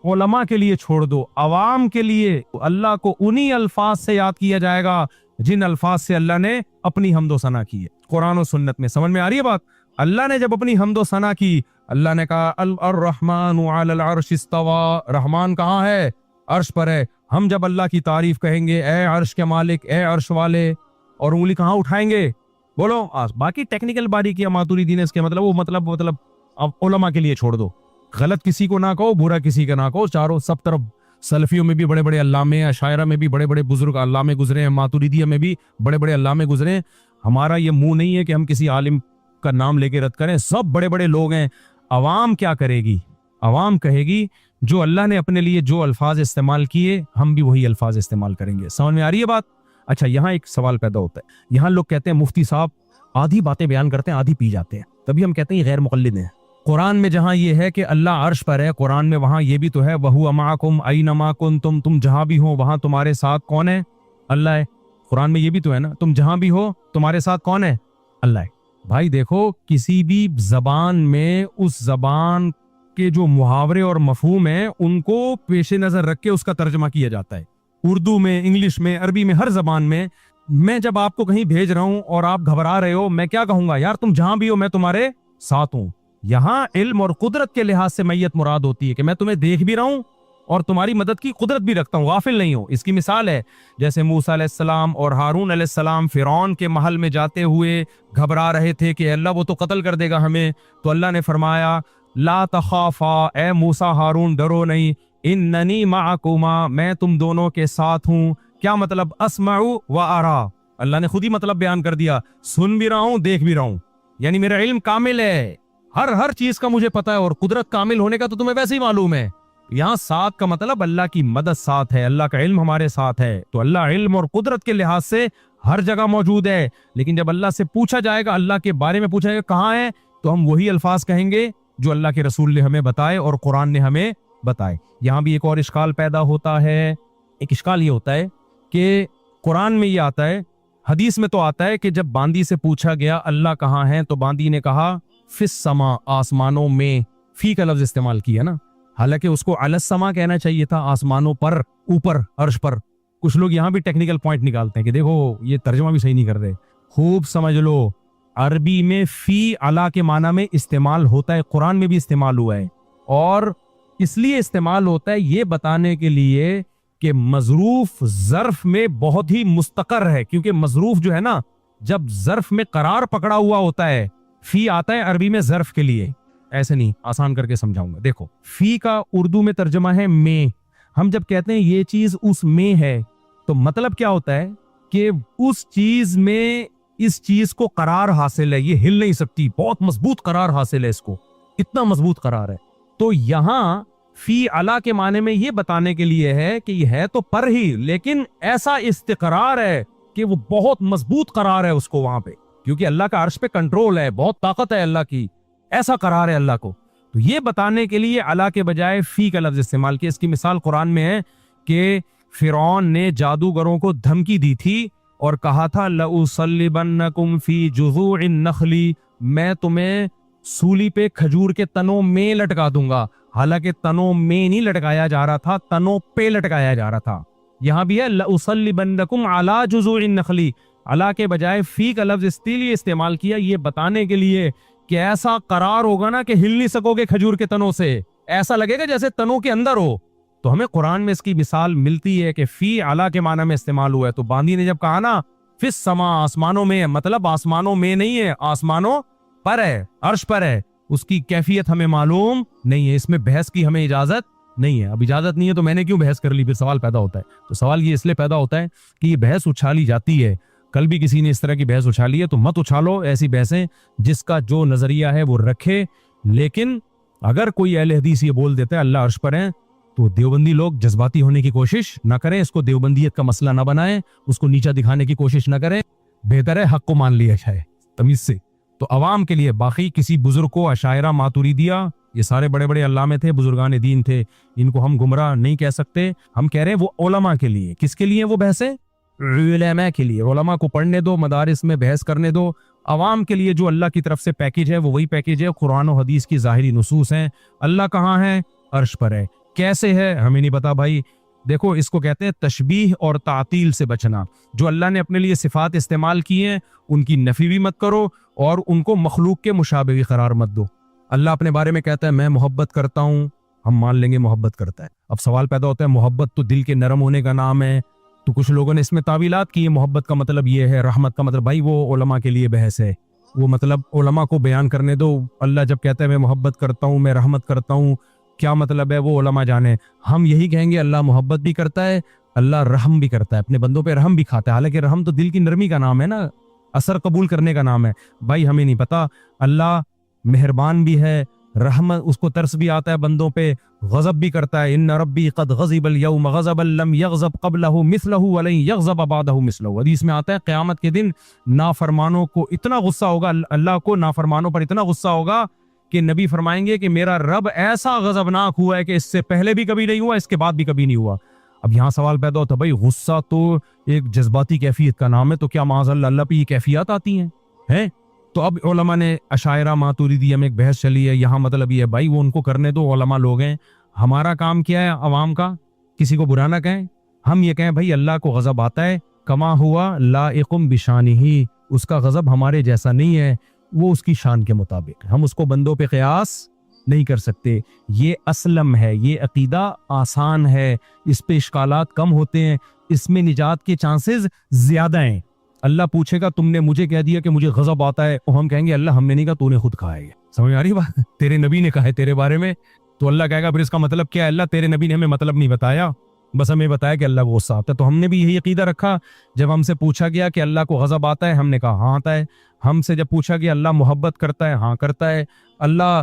علماء کے لیے چھوڑ دو، عوام کے لیے اللہ کو انہی الفاظ سے یاد کیا جائے گا جن الفاظ سے اللہ نے اپنی حمد و ثنا کی ہے قرآن و سنت میں۔ سمجھ میں آ رہی ہے بات؟ اللہ نے جب اپنی حمد و ثنا کی، اللہ نے کہا الرحمن علی العرش استویٰ، رحمان کہاں ہے؟ عرش پر ہے۔ ہم جب اللہ کی تعریف کہیں گے اے عرش کے مالک، اے عرش والے، اور انگلی کہاں اٹھائیں گے؟ بولو۔ باقی ٹیکنیکل باریکیاں ماتریدی نے اس کے مطلب اب علماء کے لیے چھوڑ دو، غلط کسی کو نہ کہو، برا کسی کا نہ کہو، چاروں سب طرف سلفیوں میں بھی بڑے بڑے علامے ہیں، اشاعرہ میں بھی بڑے بڑے بزرگ علامے گزرے ہیں، ماتریدیہ میں بھی بڑے بڑے علامے گزرے ہیں۔ ہمارا یہ منہ نہیں ہے کہ ہم کسی عالم کا نام لے کے رد کریں، سب بڑے بڑے لوگ ہیں۔ عوام کیا کرے گی؟ عوام کہے گی جو اللہ نے اپنے لیے جو الفاظ استعمال کیے ہم بھی وہی الفاظ استعمال کریں گے. سمجھ میں آ رہی ہے بات؟ اچھا یہاں ایک سوال پیدا ہوتا ہے. یہاں لوگ کہتے ہیں مفتی صاحب آدھی باتیں بیان کرتے ہیں آدھی پی جاتے ہیں, تبھی ہم کہتے ہیں یہ غیر مقلد ہیں. قرآن میں جہاں یہ ہے کہ اللہ عرش پر ہے, قرآن میں وہاں یہ بھی تو ہے وَهُوَ مَعَكُمْ أَيْنَمَا كُنْتُمْ, تم جہاں بھی ہو وہاں تمہارے ساتھ کون ہے؟ اللہ ہے. قرآن میں یہ بھی تو ہے نا, تم جہاں بھی ہو تمہارے ساتھ کون ہے؟ اللہ ہے. بھائی دیکھو کسی بھی زبان میں اس زبان کے جو محاورے اور مفہوم ہیں ان کو پیش نظر رکھ کے اس کا ترجمہ کیا جاتا ہے. اردو میں, انگلش میں, عربی میں, ہر زبان میں. میں جب آپ کو کہیں بھیج رہا ہوں اور آپ گھبرا رہے ہو, میں کیا کہوں گا؟ یار تم جہاں بھی ہو میں تمہارے ساتھ ہوں. یہاں علم اور قدرت کے لحاظ سے میت مراد ہوتی ہے کہ میں تمہیں دیکھ بھی رہا ہوں اور تمہاری مدد کی قدرت بھی رکھتا ہوں, غافل نہیں ہوں. اس کی مثال ہے جیسے موسیٰ علیہ السلام اور ہارون علیہ السلام فرعون کے محل میں جاتے ہوئے گھبرا رہے تھے کہ اللہ وہ تو قتل کر دے گا ہمیں, تو اللہ نے فرمایا لا تخافا, اے موسیٰ ہارون ڈرو نہیں, اننی معکما, میں تم دونوں کے ساتھ ہوں. کیا مطلب؟ اسمع و ارا, اللہ نے خود ہی مطلب بیان کر دیا, سن بھی رہا ہوں دیکھ بھی رہا ہوں. یعنی میرا علم کامل ہے, ہر چیز کا مجھے پتا ہے, اور قدرت کامل ہونے کا تو تمہیں ویسے ہی معلوم ہے. یہاں ساتھ کا مطلب اللہ کی مدد ساتھ ہے, اللہ کا علم ہمارے ساتھ ہے. تو اللہ علم اور قدرت کے لحاظ سے ہر جگہ موجود ہے. لیکن جب اللہ سے پوچھا جائے گا, اللہ کے بارے میں پوچھا جائے گا کہاں ہے, تو ہم وہی الفاظ کہیں گے جو اللہ کے رسول نے ہمیں بتائے اور قرآن نے ہمیں بتائے. یہاں بھی ایک اور اشکال پیدا ہوتا ہے. ایک اشکال یہ ہوتا ہے کہ قرآن میں یہ آتا ہے, حدیث میں تو آتا ہے کہ جب باندی سے پوچھا گیا اللہ کہاں ہے تو باندی نے کہا فی السما, آسمانوں میں. فی کا لفظ استعمال کیا نا, حالانکہ اس کو علی السما کہنا چاہیے تھا, آسمانوں پر, اوپر, عرش پر. کچھ لوگ یہاں بھی ٹیکنیکل پوائنٹ نکالتے ہیں کہ دیکھو یہ ترجمہ بھی صحیح نہیں کر رہے. خوب سمجھ لو, عربی میں فی علی کے معنی میں استعمال ہوتا ہے, قرآن میں بھی استعمال ہوا ہے, اور اس لیے استعمال ہوتا ہے یہ بتانے کے لیے کہ مظروف ظرف میں بہت ہی مستقر ہے. کیونکہ مظروف جو ہے نا, جب ظرف میں قرار پکڑا ہوا ہوتا ہے, فی آتا ہے عربی میں ظرف کے لیے. ایسے نہیں, آسان کر کے سمجھاؤں گا. دیکھو فی کا اردو میں ترجمہ ہے میں. ہم جب کہتے ہیں یہ چیز اس میں ہے تو مطلب کیا ہوتا ہے کہ اس چیز میں اس چیز کو قرار حاصل ہے, یہ ہل نہیں سکتی, بہت مضبوط قرار حاصل ہے اس کو, اتنا مضبوط قرار ہے. تو یہاں فی علا کے معنی میں یہ بتانے کے لیے ہے کہ یہ ہے تو پر ہی, لیکن ایسا استقرار ہے کہ وہ بہت مضبوط قرار ہے اس کو وہاں پہ, کیونکہ اللہ کا عرش پہ کنٹرول ہے, بہت طاقت ہے اللہ کی, ایسا قرار ہے اللہ کو. تو یہ بتانے کے لیے علا کے بجائے فی کا لفظ استعمال کیا. اس کی مثال قرآن میں ہے کہ فرعون نے جادوگروں کو دھمکی دی تھی اور کہا تھا لَأُصَلِّبَنَّكُمْ فِي جُذُوعِ النَّخْلِ, میں تمہیں سولی پہ کھجور کے تنوں میں لٹکا دوں گا. حالانکہ تنوں میں نہیں لٹکایا جا رہا تھا, تنوں پہ لٹکایا جا رہا تھا. یہاں بھی ہے لَأُصَلِّبَنَّكُمْ عَلَى جُذُوعِ النَّخْلِ, علا کے بجائے فی کا لفظ اس لیے استعمال کیا یہ بتانے کے لیے کہ ایسا قرار ہوگا نا کہ ہل نہیں سکو گے کھجور کے تنوں سے, ایسا لگے گا جیسے تنوں کے اندر ہو. تو ہمیں قرآن میں اس کی مثال ملتی ہے کہ فی علا کے معنی میں استعمال ہوا ہے. تو باندی نے جب کہا نا فی السما, آسمانوں میں, مطلب آسمانوں میں نہیں ہے, آسمانوں پر ہے, عرش پر ہے. اس کی کیفیت ہمیں معلوم نہیں ہے, اس میں بحث کی ہمیں اجازت نہیں ہے. اب اجازت نہیں ہے تو میں نے کیوں بحث کر لی, پھر سوال پیدا ہوتا ہے. تو سوال یہ اس لیے پیدا ہوتا ہے کہ یہ بحث اچھالی جاتی ہے. کل بھی کسی نے اس طرح کی بحث اچھالی ہے, تو مت اچھالو ایسی بحثیں, جس کا جو نظریہ ہے وہ رکھے. لیکن اگر کوئی اہل حدیث یہ بول دیتا ہے اللہ عرش پر ہے, تو دیوبندی لوگ جذباتی ہونے کی کوشش نہ کریں, اس کو دیوبندیت کا مسئلہ نہ بنائیں, اس کو نیچا دکھانے کی کوشش نہ کریں. بہتر ہے حق کو مان لیا جائے تمیز سے. تو عوام کے لیے باقی کسی بزرگ کو, اشاعرہ, ماتوریدیہ, یہ سارے بڑے بڑے علامے تھے, بزرگان دین تھے, ان کو ہم گمراہ نہیں کہہ سکتے. ہم کہہ رہے ہیں وہ علماء کے لیے. کس کے لیے وہ بحثیں؟ علماء کے لیے. علماء کو پڑھنے دو, مدارس میں بحث کرنے دو. عوام کے لیے جو اللہ کی طرف سے پیکیج ہے وہ وہی پیکیج ہے. قرآن و حدیث کی ظاہری نصوص ہیں. اللہ کہاں ہے؟ عرش پر ہے. کیسے ہے ہمیں نہیں پتا بھائی. دیکھو اس کو کہتے ہیں تشبیہ اور تعطیل سے بچنا. جو اللہ نے اپنے لیے صفات استعمال کی ہیں ان کی نفی بھی مت کرو اور ان کو مخلوق کے مشابہ بھی قرار مت دو. اللہ اپنے بارے میں کہتا ہے میں محبت کرتا ہوں, ہم مان لیں گے محبت کرتا ہے. اب سوال پیدا ہوتا ہے محبت تو دل کے نرم ہونے کا نام ہے, تو کچھ لوگوں نے اس میں تعویلات کی, محبت کا مطلب یہ ہے, رحمت کا مطلب. بھائی وہ علماء کے لیے بحث ہے, وہ مطلب علماء کو بیان کرنے دو. اللہ جب کہتا ہے میں محبت کرتا ہوں, میں رحمت کرتا ہوں, کیا مطلب ہے وہ علماء جانے. ہم یہی کہیں گے اللہ محبت بھی کرتا ہے, اللہ رحم بھی کرتا ہے, اپنے بندوں پہ رحم بھی کھاتا ہے. حالانکہ رحم تو دل کی نرمی کا نام ہے نا, اثر قبول کرنے کا نام ہے. بھائی ہمیں نہیں پتا. اللہ مہربان بھی ہے, رحمت اس کو ترس بھی آتا ہے بندوں پہ، غضب بھی کرتا ہے. ان ربی قد غضب اليوم غضبا لم یغضب قبلہ مثلہ ولن یغضب بعدہ مثلہ. حدیث میں آتا ہے قیامت کے دن نافرمانوں کو اتنا غصہ ہوگا، اللہ کو نافرمانوں پر اتنا غصہ ہوگا کہ نبی فرمائیں گے کہ میرا رب ایسا غضبناک ہوا ہے کہ اس سے پہلے بھی کبھی نہیں ہوا، اس کے بعد بھی کبھی نہیں ہوا. اب یہاں سوال پیدا ہوتا ہے بھائی غصہ تو ایک جذباتی کیفیت کا نام ہے، تو کیا معاذ اللہ اللہ پہ یہ کیفیات آتی ہیں؟ تو اب علماء نے اشاعرہ ماتوریدیہ میں ایک بحث چلی ہے. یہاں مطلب یہ ہے بھائی وہ ان کو کرنے دو، علماء لوگ ہیں. ہمارا کام کیا ہے عوام کا؟ کسی کو برا نہ کہیں، ہم یہ کہیں بھائی اللہ کو غضب آتا ہے، کما ہوا لائقم بشانہ، اس کا غضب ہمارے جیسا نہیں ہے، وہ اس کی شان کے مطابق، ہم اس کو بندوں پہ قیاس نہیں کر سکتے. یہ اسلم ہے، یہ عقیدہ آسان ہے، اس پہ اشکالات کم ہوتے ہیں، اس میں نجات کے چانسز زیادہ ہیں. اللہ پوچھے گا تم نے مجھے کہہ دیا کہ مجھے غضب آتا ہے، اور ہم کہیں گے اللہ ہم نے نہیں کہا، تو نے خود کہا ہے. سمجھ آ رہی بات؟ تیرے نبی نے کہا ہے تیرے بارے میں، تو اللہ کہے گا پھر اس کا مطلب کیا ہے؟ اللہ تیرے نبی نے ہمیں مطلب نہیں بتایا، بس ہمیں بتایا کہ اللہ کو غصہ آتا ہے. تو ہم نے بھی یہی عقیدہ رکھا. جب ہم سے پوچھا گیا کہ اللہ کو غضب آتا ہے، ہم نے کہا ہاں آتا ہے. ہم سے جب پوچھا گیا اللہ محبت کرتا ہے، ہاں کرتا ہے. اللہ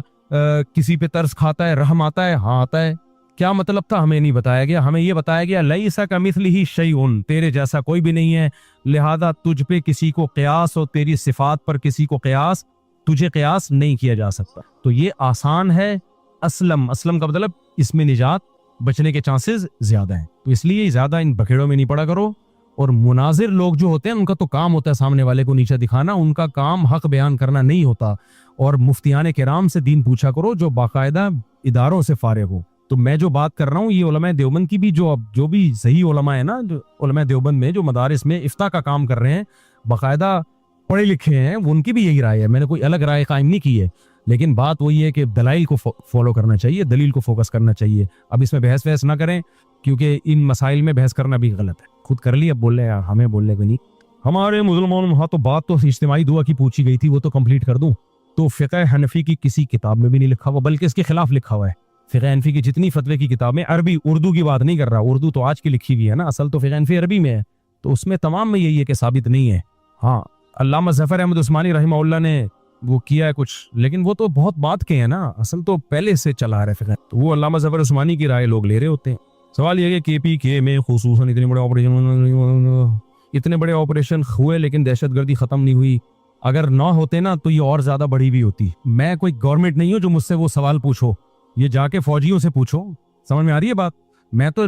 کسی پہ ترس کھاتا ہے، رحم آتا ہے، ہاں آتا ہے. کیا مطلب تھا ہمیں نہیں بتایا گیا. ہمیں یہ بتایا گیا لیس کمثلہ شیء، تیرے جیسا کوئی بھی نہیں ہے، لہذا تجھ پہ کسی کو قیاس اور تیری صفات پر کسی کو قیاس، تجھے قیاس نہیں کیا جا سکتا. تو یہ آسان ہے. اسلم کا مطلب اس میں نجات، بچنے کے چانسز زیادہ ہیں. تو اس لیے زیادہ ان بکھیڑوں میں نہیں پڑا کرو. اور مناظر لوگ جو ہوتے ہیں ان کا تو کام ہوتا ہے سامنے والے کو نیچا دکھانا، ان کا کام حق بیان کرنا نہیں ہوتا. اور مفتیان کرام سے دین پوچھا کرو جو باقاعدہ اداروں سے فارغ ہو. تو میں جو بات کر رہا ہوں یہ علماء دیوبند کی بھی جو بھی صحیح علماء ہیں نا، جو علماء دیوبند میں جو مدارس میں افتاء کا کام کر رہے ہیں، باقاعدہ پڑھے لکھے ہیں، ان کی بھی یہی رائے ہے. میں نے کوئی الگ رائے قائم نہیں کی ہے، لیکن بات وہی ہے کہ دلائل کو فالو کرنا چاہیے، دلیل کو فوکس کرنا چاہیے. اب اس میں بحث نہ کریں، کیونکہ ان مسائل میں بحث کرنا بھی غلط ہے. خود کر لی، اب بول رہے ہیں ہمیں بولنے کو نہیں. ہمارے مسلمانوں ہاں تو بات تو اجتماعی دعا کی پوچھی گئی تھی، وہ تو کمپلیٹ کر دوں. تو فقہ حنفی کی کسی کتاب میں بھی نہیں لکھا ہوا، بلکہ اس کے خلاف لکھا ہوا ہے. فقہ حنفی کی جتنی فتوے کی کتابیں، عربی اردو کی بات نہیں کر رہا، اردو تو آج کی لکھی ہوئی ہے نا، اصل تو فقہ حنفی عربی میں ہے. تو اس میں تمام میں یہی ہے کہ ثابت نہیں ہے. ہاں علامہ ظفر احمد عثمانی رحمہ اللہ نے وہ کیا ہے کچھ، لیکن وہ تو بہت بات کے ہیں نا، اصل تو پہلے سے چلا رہا ہے فقہ. تو وہ علامہ ظفر عثمانی کی رائے لوگ لے رہے ہوتے ہیں. سوال یہ ہے کہ KPK میں خصوصاً اتنے بڑے آپریشن ہوئے لیکن دہشت گردی ختم نہیں ہوئی. اگر نہ ہوتے نا تو یہ اور زیادہ بڑی بھی ہوتی. میں کوئی گورنمنٹ نہیں ہوں جو مجھ سے وہ سوال پوچھو، یہ جا کے فوجیوں سے پوچھو. سمجھ میں آ رہی ہے بات؟ میں تو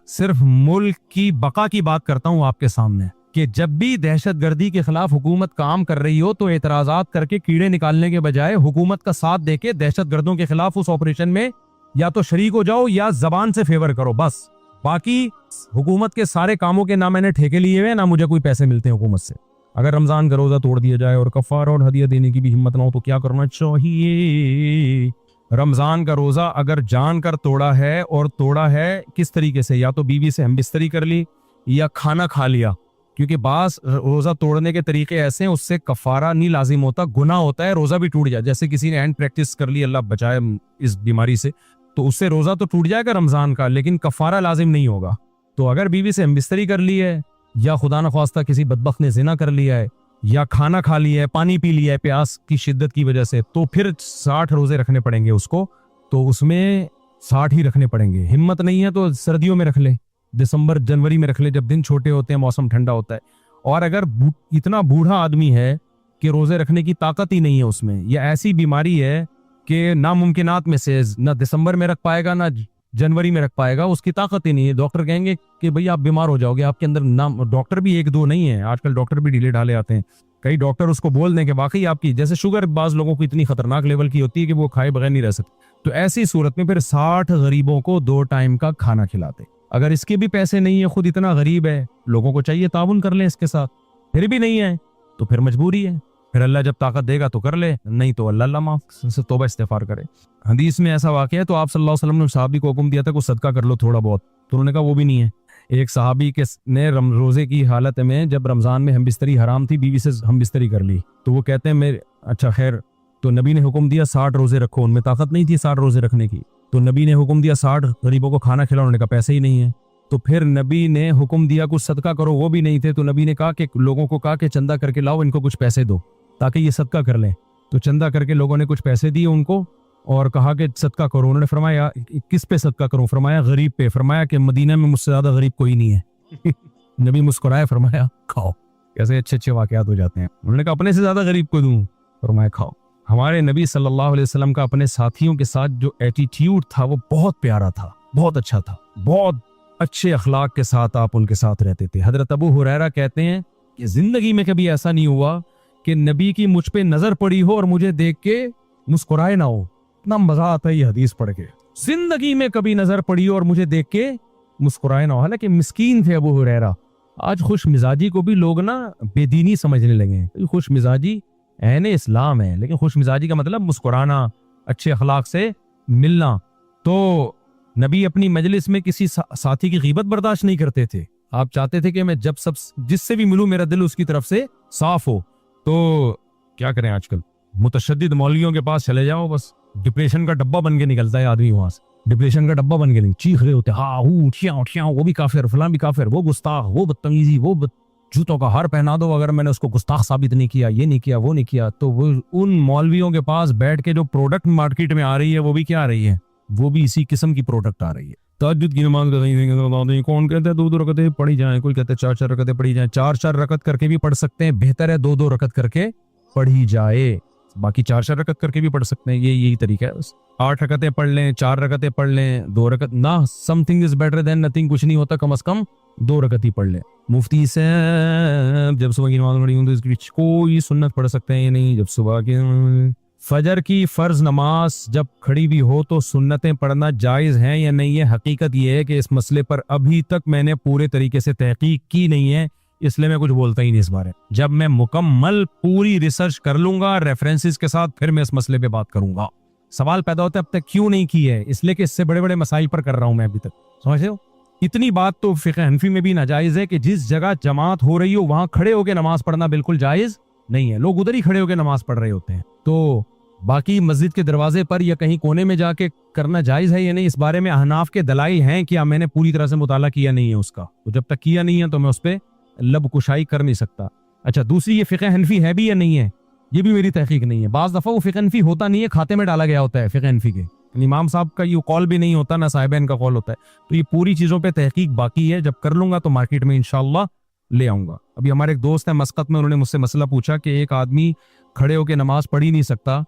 صرف ملک کی بقا کی بات کرتا ہوں آپ کے سامنے، کہ جب بھی دہشت گردی کے خلاف حکومت کام کر رہی ہو تو اعتراضات کر کے کیڑے نکالنے کے بجائے حکومت کا ساتھ دے کے دہشت گردوں کے خلاف اس آپریشن میں یا تو شریک ہو جاؤ یا زبان سے فیور کرو بس. باقی حکومت کے سارے کاموں کے نہ میں نے ٹھیکے لیے ہوئے، نہ مجھے کوئی پیسے ملتے ہیں حکومت سے. اگر رمضان کا روزہ توڑ دیا جائے اور کفارہ اور ہدیہ دینے کی بھی ہمت نہ ہو تو کیا کرنا چاہیے؟ رمضان کا روزہ اگر جان کر توڑا ہے، اور توڑا ہے کس طریقے سے، یا تو بیوی سے ہم بستری کر لی یا کھانا کھا لیا، کیونکہ بعض روزہ توڑنے کے طریقے ایسے ہیں اس سے کفارہ نہیں لازم ہوتا، گناہ ہوتا ہے، روزہ بھی ٹوٹ جائے. جیسے کسی نے ہینڈ پریکٹس کر لی، اللہ بچائے اس بیماری سے، تو اس سے روزہ تو ٹوٹ جائے گا رمضان کا، لیکن کفارہ لازم نہیں ہوگا. تو اگر بیوی سے ہم بستری کر لی ہے، یا خدا نخواستہ کسی بدبخت نے زنا کر لیا ہے، یا کھانا کھا لیا ہے، پانی پی لیا ہے پیاس کی شدت کی وجہ سے، تو پھر 60 روزے رکھنے پڑیں گے اس کو. تو اس میں 60 ہی رکھنے پڑیں گے. ہمت نہیں ہے تو سردیوں میں رکھ لے، دسمبر جنوری میں رکھ لے، جب دن چھوٹے ہوتے ہیں، موسم ٹھنڈا ہوتا ہے. اور اگر اتنا بوڑھا آدمی ہے کہ روزے رکھنے کی طاقت ہی نہیں ہے اس میں، یا ایسی بیماری ہے کہ ناممکنات میں سے نہ دسمبر میں رکھ پائے گا نہ جنوری میں رکھ پائے گا، اس کی طاقت ہی نہیں ہے، ڈاکٹر کہیں گے کہ بھئی آپ بیمار ہو جاؤ گے، آپ کے اندر نام. ڈاکٹر بھی 1-2 نہیں ہیں، آج کل ڈاکٹر بھی ڈھیلے ڈھالے آتے ہیں. کئی ڈاکٹر اس کو بول دیں کہ واقعی آپ کی جیسے شوگر بعض لوگوں کو اتنی خطرناک لیول کی ہوتی ہے کہ وہ کھائے بغیر نہیں رہ سکتے. تو ایسی صورت میں پھر 60 غریبوں کو 2 ٹائم کا کھانا کھلاتے. اگر اس کے بھی پیسے نہیں ہیں، خود اتنا غریب ہے، لوگوں کو چاہیے تعاون کر لیں اس کے ساتھ، پھر بھی نہیں ہے تو پھر مجبوری ہے. پھر اللہ جب طاقت دے گا تو کر لے، نہیں تو اللہ معاف سے توبہ استغفار کرے. حدیث میں ایسا واقعہ ہے تو آپ صلی اللہ علیہ وسلم نے صحابی کو حکم دیا تھا کہ صدقہ کر لو تھوڑا بہت، تو انہوں نے کہا وہ بھی نہیں ہے. ایک صحابی نے روزے کی حالت میں جب رمضان میں ہم بستری حرام تھی، بیوی سے ہم بستری کر لی، تو وہ کہتے ہیں اچھا خیر، تو نبی نے حکم دیا 60 روزے رکھو. ان میں طاقت نہیں تھی 60 روزے رکھنے کی، تو نبی نے حکم دیا 60 غریبوں کو کھانا کھلاؤ. انہوں نے کہا پیسے ہی نہیں ہے. تو پھر نبی نے حکم دیا کچھ صدقہ کرو، وہ بھی نہیں تھے. تو نبی نے کہا کہ لوگوں کو کہا کہ چندہ کر کے لاؤ، ان کو کچھ پیسے دو تاکہ یہ صدقہ کر لیں. تو چندہ کر کے لوگوں نے کچھ پیسے دیے ان کو اور کہا کہ صدقہ کرو. انہوں نے فرمایا کس پہ صدقہ کروں؟ فرمایا غریب پہ. فرمایا کہ مدینہ میں مجھ سے زیادہ غریب کوئی نہیں ہے. نبی مسکرائے, فرمایا کھاؤ. کیسے اچھے اچھے واقعات ہو جاتے ہیں. انہوں نے کہا اپنے سے زیادہ غریب کو دوں؟ فرمایا کھاؤ. ہمارے نبی صلی اللہ علیہ وسلم کا اپنے ساتھیوں کے ساتھ جو ایٹیٹیوڈ تھا وہ بہت پیارا تھا, بہت اچھا تھا, بہت اچھے اخلاق کے ساتھ آپ ان کے ساتھ رہتے تھے. حضرت ابو ہریرہ کہتے ہیں کہ زندگی میں کبھی ایسا نہیں ہوا کہ نبی کی مجھ پہ نظر پڑی ہو اور مجھے دیکھ کے مسکرائے نہ ہو. اتنا مزہ آتا ہے یہ حدیث پڑھ کے. زندگی میں کبھی نظر پڑی ہو اور مجھے دیکھ کے مسکرائے نہ ہو. حالانکہ مسکین تھے ابو ہریرہ. آج خوش مزاجی کو بھی لوگ نا بے دینی سمجھنے لگے ہیں. خوش مزاجی عین اسلام ہے, لیکن خوش مزاجی کا مطلب مسکرانا, اچھے اخلاق سے ملنا. تو نبی اپنی مجلس میں کسی ساتھی کی غیبت برداشت نہیں کرتے تھے. آپ چاہتے تھے کہ میں جب جس سے بھی ملوں میرا دل اس کی طرف سے صاف ہو. تو کیا کریں, آج کل متشدد مولویوں کے پاس چلے جاؤ, بس ڈپریشن کا ڈبہ بن کے نکلتا ہے آدمی وہاں سے. ڈپریشن کا ڈبہ بن کے نہیں, چیخ رہے ہوتے ہاں ٹھیاؤ, وہ بھی کافر, فلاں بھی کافر, وہ گستاخ, وہ بدتمیزی, وہ جوتوں کا ہار پہنا دو اگر میں نے اس کو گستاخ ثابت نہیں کیا, یہ نہیں کیا, وہ نہیں کیا. تو وہ ان مولویوں کے پاس بیٹھ کے جو پروڈکٹ مارکیٹ میں آ رہی ہے وہ بھی کیا آ رہی ہے, وہ بھی اسی قسم کی پروڈکٹ آ رہی ہے. تہجد کی نماز کون کہتے ہیں 2 رکعتیں پڑھی جائیں, کوئی کہتے ہیں 4 رکعتیں پڑھی جائیں. 4 رکعت کر کے بھی پڑھ سکتے ہیں, بہتر ہے 2 رکعت کر کے پڑھی جائے. باقی 4 رکعت کر کے بھی پڑھ سکتے ہیں, یہی طریقہ ہے. 8 رکعتیں پڑھ لیں, 4 رکعتیں پڑھ لیں, 2 رکعت نہ, some thing is better than nothing. کچھ نہیں ہوتا, کم از کم 2 رکعت ہی پڑھ لیں. مفتی صاحب جب صبح کی نماز پڑھی ہوں تو اس کی کوئی سنت پڑھ سکتے ہیں یا نہیں؟ جب صبح کی فجر کی فرض نماز جب کھڑی بھی ہو تو سنتیں پڑھنا جائز ہیں یا نہیں ہے؟ حقیقت یہ ہے کہ اس مسئلے پر ابھی تک میں نے پورے طریقے سے تحقیق کی نہیں ہے, اس لیے میں کچھ بولتا ہی نہیں اس بارے. جب میں مکمل پوری ریسرچ کر لوں گا ریفرنسز کے ساتھ پھر میں اس مسئلے پہ بات کروں گا. سوال پیدا ہوتا ہے اب تک کیوں نہیں کی ہے, اس لیے کہ اس سے بڑے بڑے مسائل پر کر رہا ہوں میں ابھی تک. سمجھتے ہو؟ اتنی بات تو فقہ حنفی میں بھی ناجائز ہے کہ جس جگہ جماعت ہو رہی ہو وہاں کھڑے ہو کے نماز پڑھنا بالکل جائز نہیں ہے. لوگ ادھر ہی کھڑے ہو کے نماز پڑھ رہے ہوتے ہیں. تو باقی مسجد کے دروازے پر یا کہیں کونے میں جا کے کرنا جائز ہے یا نہیں, اس بارے میں احناف کے دلائل ہیں کیا میں نے پوری طرح سے مطالعہ کیا نہیں ہے اس کا. تو جب تک کیا نہیں ہے تو میں اس پہ لب کشائی کر نہیں سکتا. اچھا, دوسری یہ فقہ حنفی ہے بھی یا نہیں ہے, یہ بھی میری تحقیق نہیں ہے. بعض دفعہ وہ فقہ حنفی ہوتا نہیں ہے, کھاتے میں ڈالا گیا ہوتا ہے فقہ حنفی کے. امام صاحب کا یہ قول بھی نہیں ہوتا, نہ صاحبین کا قول ہوتا ہے. تو یہ پوری چیزوں پہ تحقیق باقی ہے, جب کر لوں گا تو مارکیٹ میں انشاءاللہ لے آؤں گا. ابھی ہمارے ایک دوست ہیں مسقط میں, انہوں نے مجھ سے مسئلہ پوچھا کہ ایک آدمی کھڑے ہو کے نماز پڑھ ہی نہیں سکتا,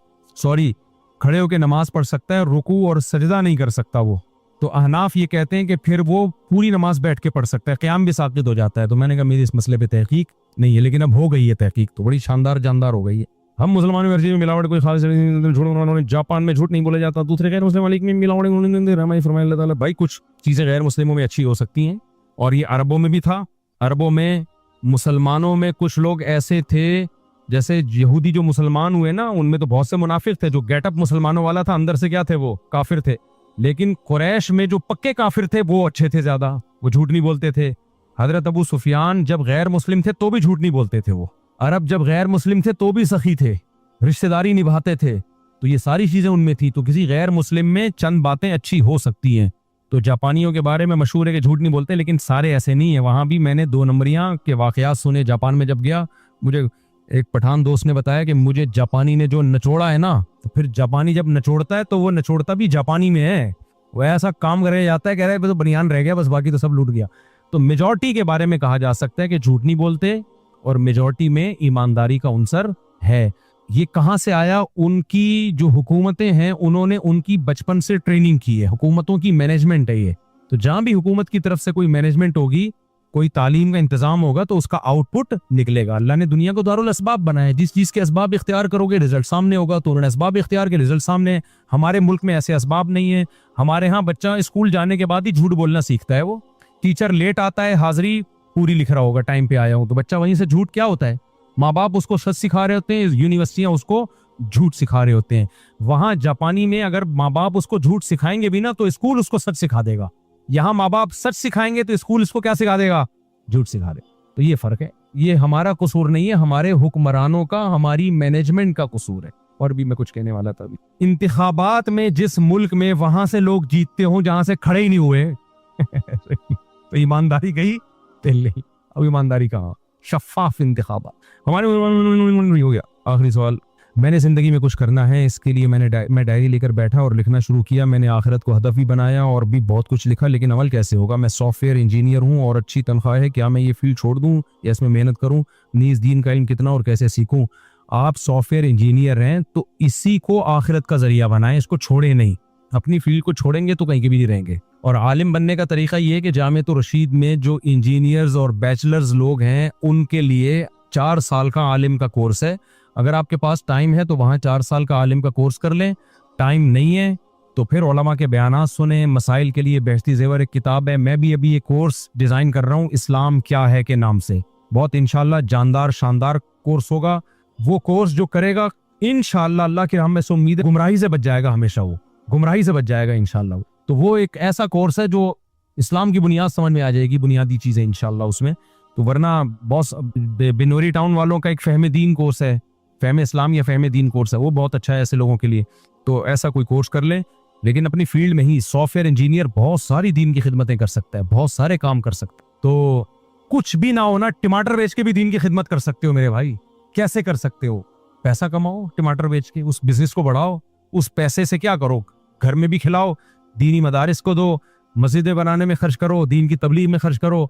کھڑے ہو کے نماز پڑھ سکتا ہے, رکوع اور سجدہ نہیں کر سکتا وہ. تو احناف یہ کہتے ہیں کہ پھر وہ پوری نماز بیٹھ کے پڑھ سکتا ہے, قیام بھی ساقط ہو جاتا ہے. تو میں نے کہا میری اس مسئلے پہ تحقیق نہیں ہے, لیکن اب ہو گئی ہے تحقیق, تو بڑی شاندار جاندار ہو گئی ہے. ہم مسلمانوں میں ملاوٹ کوئی خالص جھوٹ, جاپان میں جھوٹ نہیں بولا جاتا, دوسرے غیر مسلم ممالک میں ملاوٹ فرمائے اللہ تعالیٰ. بھائی کچھ چیزیں غیر مسلموں میں اچھی ہو سکتی ہیں, اور یہ عربوں میں بھی تھا. عربوں میں مسلمانوں میں کچھ لوگ ایسے تھے, جیسے یہودی جو مسلمان ہوئے نا, ان میں تو بہت سے منافق تھے. جو گیٹ اپ مسلمانوں والا تھا اندر سے کیا تھے, وہ کافر تھے. لیکن قریش میں جو پکے کافر تھے وہ اچھے تھے زیادہ, وہ جھوٹ نہیں بولتے تھے. حضرت ابو سفیان جب غیر مسلم تھے تو بھی جھوٹ نہیں بولتے تھے. وہ عرب جب غیر مسلم تھے تو بھی سخی تھے, رشتہ داری نبھاتے تھے. تو یہ ساری چیزیں ان میں تھی. تو کسی غیر مسلم میں چند باتیں اچھی ہو سکتی ہیں. تو جاپانیوں کے بارے میں مشہور ہے کہ جھوٹ نہیں بولتے, لیکن سارے ایسے نہیں ہیں. وہاں بھی میں نے 2 نمبریاں کے واقعات سنے. جاپان میں جب گیا, مجھے ایک پٹھان دوست نے بتایا کہ مجھے جاپانی نے جو نچوڑا ہے نا, تو پھر جاپانی جب نچوڑتا ہے تو وہ نچوڑتا بھی جاپانی میں ہے. وہ ایسا کام کرے جاتا ہے, کہہ رہے بس بنیان رہ گیا, بس باقی تو سب لوٹ گیا. تو میجورٹی کے بارے میں کہا جا سکتا ہے کہ جھوٹ نہیں بولتے, اور میجورٹی میں ایمانداری کا عنصر ہے. یہ کہاں سے آیا؟ ان کی جو حکومتیں ہیں انہوں نے ان کی بچپن سے ٹریننگ کی ہے. حکومتوں کی مینجمنٹ ہے یہ. تو جہاں بھی حکومت کی طرف سے کوئی مینجمنٹ ہوگی, کوئی تعلیم کا انتظام ہوگا, تو اس کا آؤٹ پٹ نکلے گا. اللہ نے دنیا کو دارالاسباب بنایا, جس چیز کے اسباب اختیار کرو گے رزلٹ سامنے ہوگا. تو انہوں نے اسباب اختیار کے رزلٹ سامنے. ہمارے ملک میں ایسے اسباب نہیں ہیں. ہمارے ہاں بچہ اسکول جانے کے بعد ہی جھوٹ بولنا سیکھتا ہے. وہ ٹیچر لیٹ آتا ہے, حاضری پوری لکھ رہا ہوگا, ٹائم پہ آیا ہوں, تو بچہ وہیں سے جھوٹ کیا ہوتا ہے. ماں باپ اس کو سچ سکھا رہے ہوتے ہیں, یونیورسٹیاں اس کو جھوٹ سکھا رہے ہوتے ہیں. وہاں جاپانی میں اگر ماں باپ اس کو جھوٹ سکھائیں گے بھی نا, تو اسکول اس کو سچ سکھا دے گا. یہاں ماں باپ سچ سکھائیں گے تو اسکول اس کو کیا سکھا دے گا, جھوٹ سکھا دے. تو یہ فرق ہے. یہ ہمارا قصور نہیں ہے, ہمارے حکمرانوں کا, ہماری مینجمنٹ کا قصور ہے. اور بھی میں کچھ کہنے والا تھا. انتخابات میں جس ملک میں وہاں سے لوگ جیتتے ہوں جہاں سے کھڑے ہی نہیں ہوئے تو ایمانداری گئی تل نہیں. اب ایمانداری کہاں؟ شفاف انتخابات. ہمارے ہو گیا. آخری سوال, میں نے زندگی میں کچھ کرنا ہے، اس کے لیے میں ڈائری لے کر بیٹھا اور لکھنا شروع کیا. میں نے آخرت کو ہدف بھی بنایا اور بھی بہت کچھ لکھا، لیکن عمل کیسے ہوگا؟ میں سافٹ ویئر انجینئر ہوں اور اچھی تنخواہ ہے، کیا میں یہ فیلڈ چھوڑ دوں یا اس میں محنت کروں؟ نیز دین کا علم کتنا اور کیسے سیکھوں؟ آپ سافٹ ویئر انجینئر ہیں تو اسی کو آخرت کا ذریعہ بنائیں، اس کو چھوڑیں نہیں. اپنی فیلڈ کو چھوڑیں گے تو کہیں کے بھی نہیں رہیں گے. اور عالم بننے کا طریقہ یہ ہے کہ جامعۃ الرشید میں جو انجینئرز اور بیچلرز لوگ ہیں ان کے لیے 4 سال کا عالم کا کورس ہے. اگر آپ کے پاس ٹائم ہے تو وہاں 4 سال کا عالم کا کورس کر لیں. ٹائم نہیں ہے تو پھر علماء کے بیانات سنیں. مسائل کے لیے بہشتی زیور ایک کتاب ہے، میں بھی ابھی ایک کورس ڈیزائن کر رہا ہوں اسلام کیا ہے کے نام سے. بہت انشاءاللہ جاندار شاندار کورس ہوگا. وہ کورس جو کرے گا انشاءاللہ اللہ کے رحم سے امید ہے گمراہی سے بچ جائے گا، ہمیشہ وہ گمراہی سے بچ جائے گا انشاءاللہ. تو وہ ایک ایسا کورس ہے جو اسلام کی بنیاد سمجھ میں آ جائے گی، بنیادی چیزیں انشاءاللہ اس میں. تو ورنہ بہت بنوری ٹاؤن والوں کا ایک فہم دین کورس ہے، فہم اسلام یا فہم دین کورس ہے، وہ بہت اچھا ہے ایسے لوگوں کے لیے. تو ایسا کوئی کورس کر لیں، لیکن اپنی فیلڈ میں ہی. سافٹ ویئر انجینئر بہت ساری دین کی خدمتیں کر سکتا ہے، بہت سارے کام کر سکتا ہے. تو کچھ بھی نہ ہونا، ٹماٹر بیچ کے بھی دین کی خدمت کر سکتے ہو میرے بھائی. کیسے کر سکتے ہو؟ پیسہ کماؤ ٹماٹر بیچ کے، اس بزنس کو بڑھاؤ. اس پیسے سے کیا کرو؟ گھر میں بھی کھلاؤ، دینی مدارس کو دو، مسجدیں بنانے میں خرچ کرو، دین کی تبلیغ میں خرچ کرو.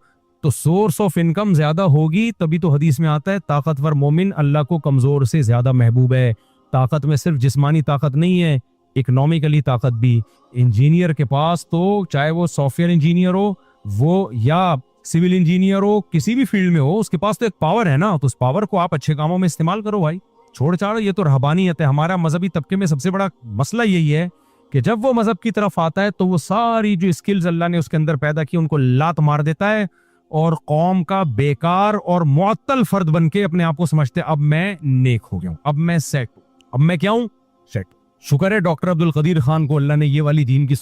تو سورس آف انکم زیادہ ہوگی. تبھی تو حدیث میں آتا ہے طاقتور مومن اللہ کو کمزور سے زیادہ محبوب ہے. طاقت میں صرف جسمانی طاقت نہیں ہے، اکنامکلی طاقت بھی. انجینئر کے پاس تو چاہے وہ سافٹ ویئر انجینئر ہو وہ یا سول انجینئر ہو، کسی بھی فیلڈ میں ہو، اس کے پاس تو ایک پاور ہے نا. تو اس پاور کو آپ اچھے کاموں میں استعمال کرو بھائی. چھوڑ چھاڑ یہ تو رہبانیت ہے. ہمارا مذہبی طبقے میں سب سے بڑا مسئلہ یہی ہے کہ جب وہ مذہب کی طرف آتا ہے تو وہ ساری جو اسکلز اللہ نے اس کے اندر پیدا کی ان کو لات مار دیتا ہے اور قوم کا بیکار اور معطل فرد بن کے اپنے آپ کو سمجھتے اب میں نیک ہو گیا ہوں، اب میں سیٹ ہوں، اب میں کیا ہوں؟ سیٹ. شکر ہے ڈاکٹر عبد القدیر خان کو اللہ نے یہ والی دین کی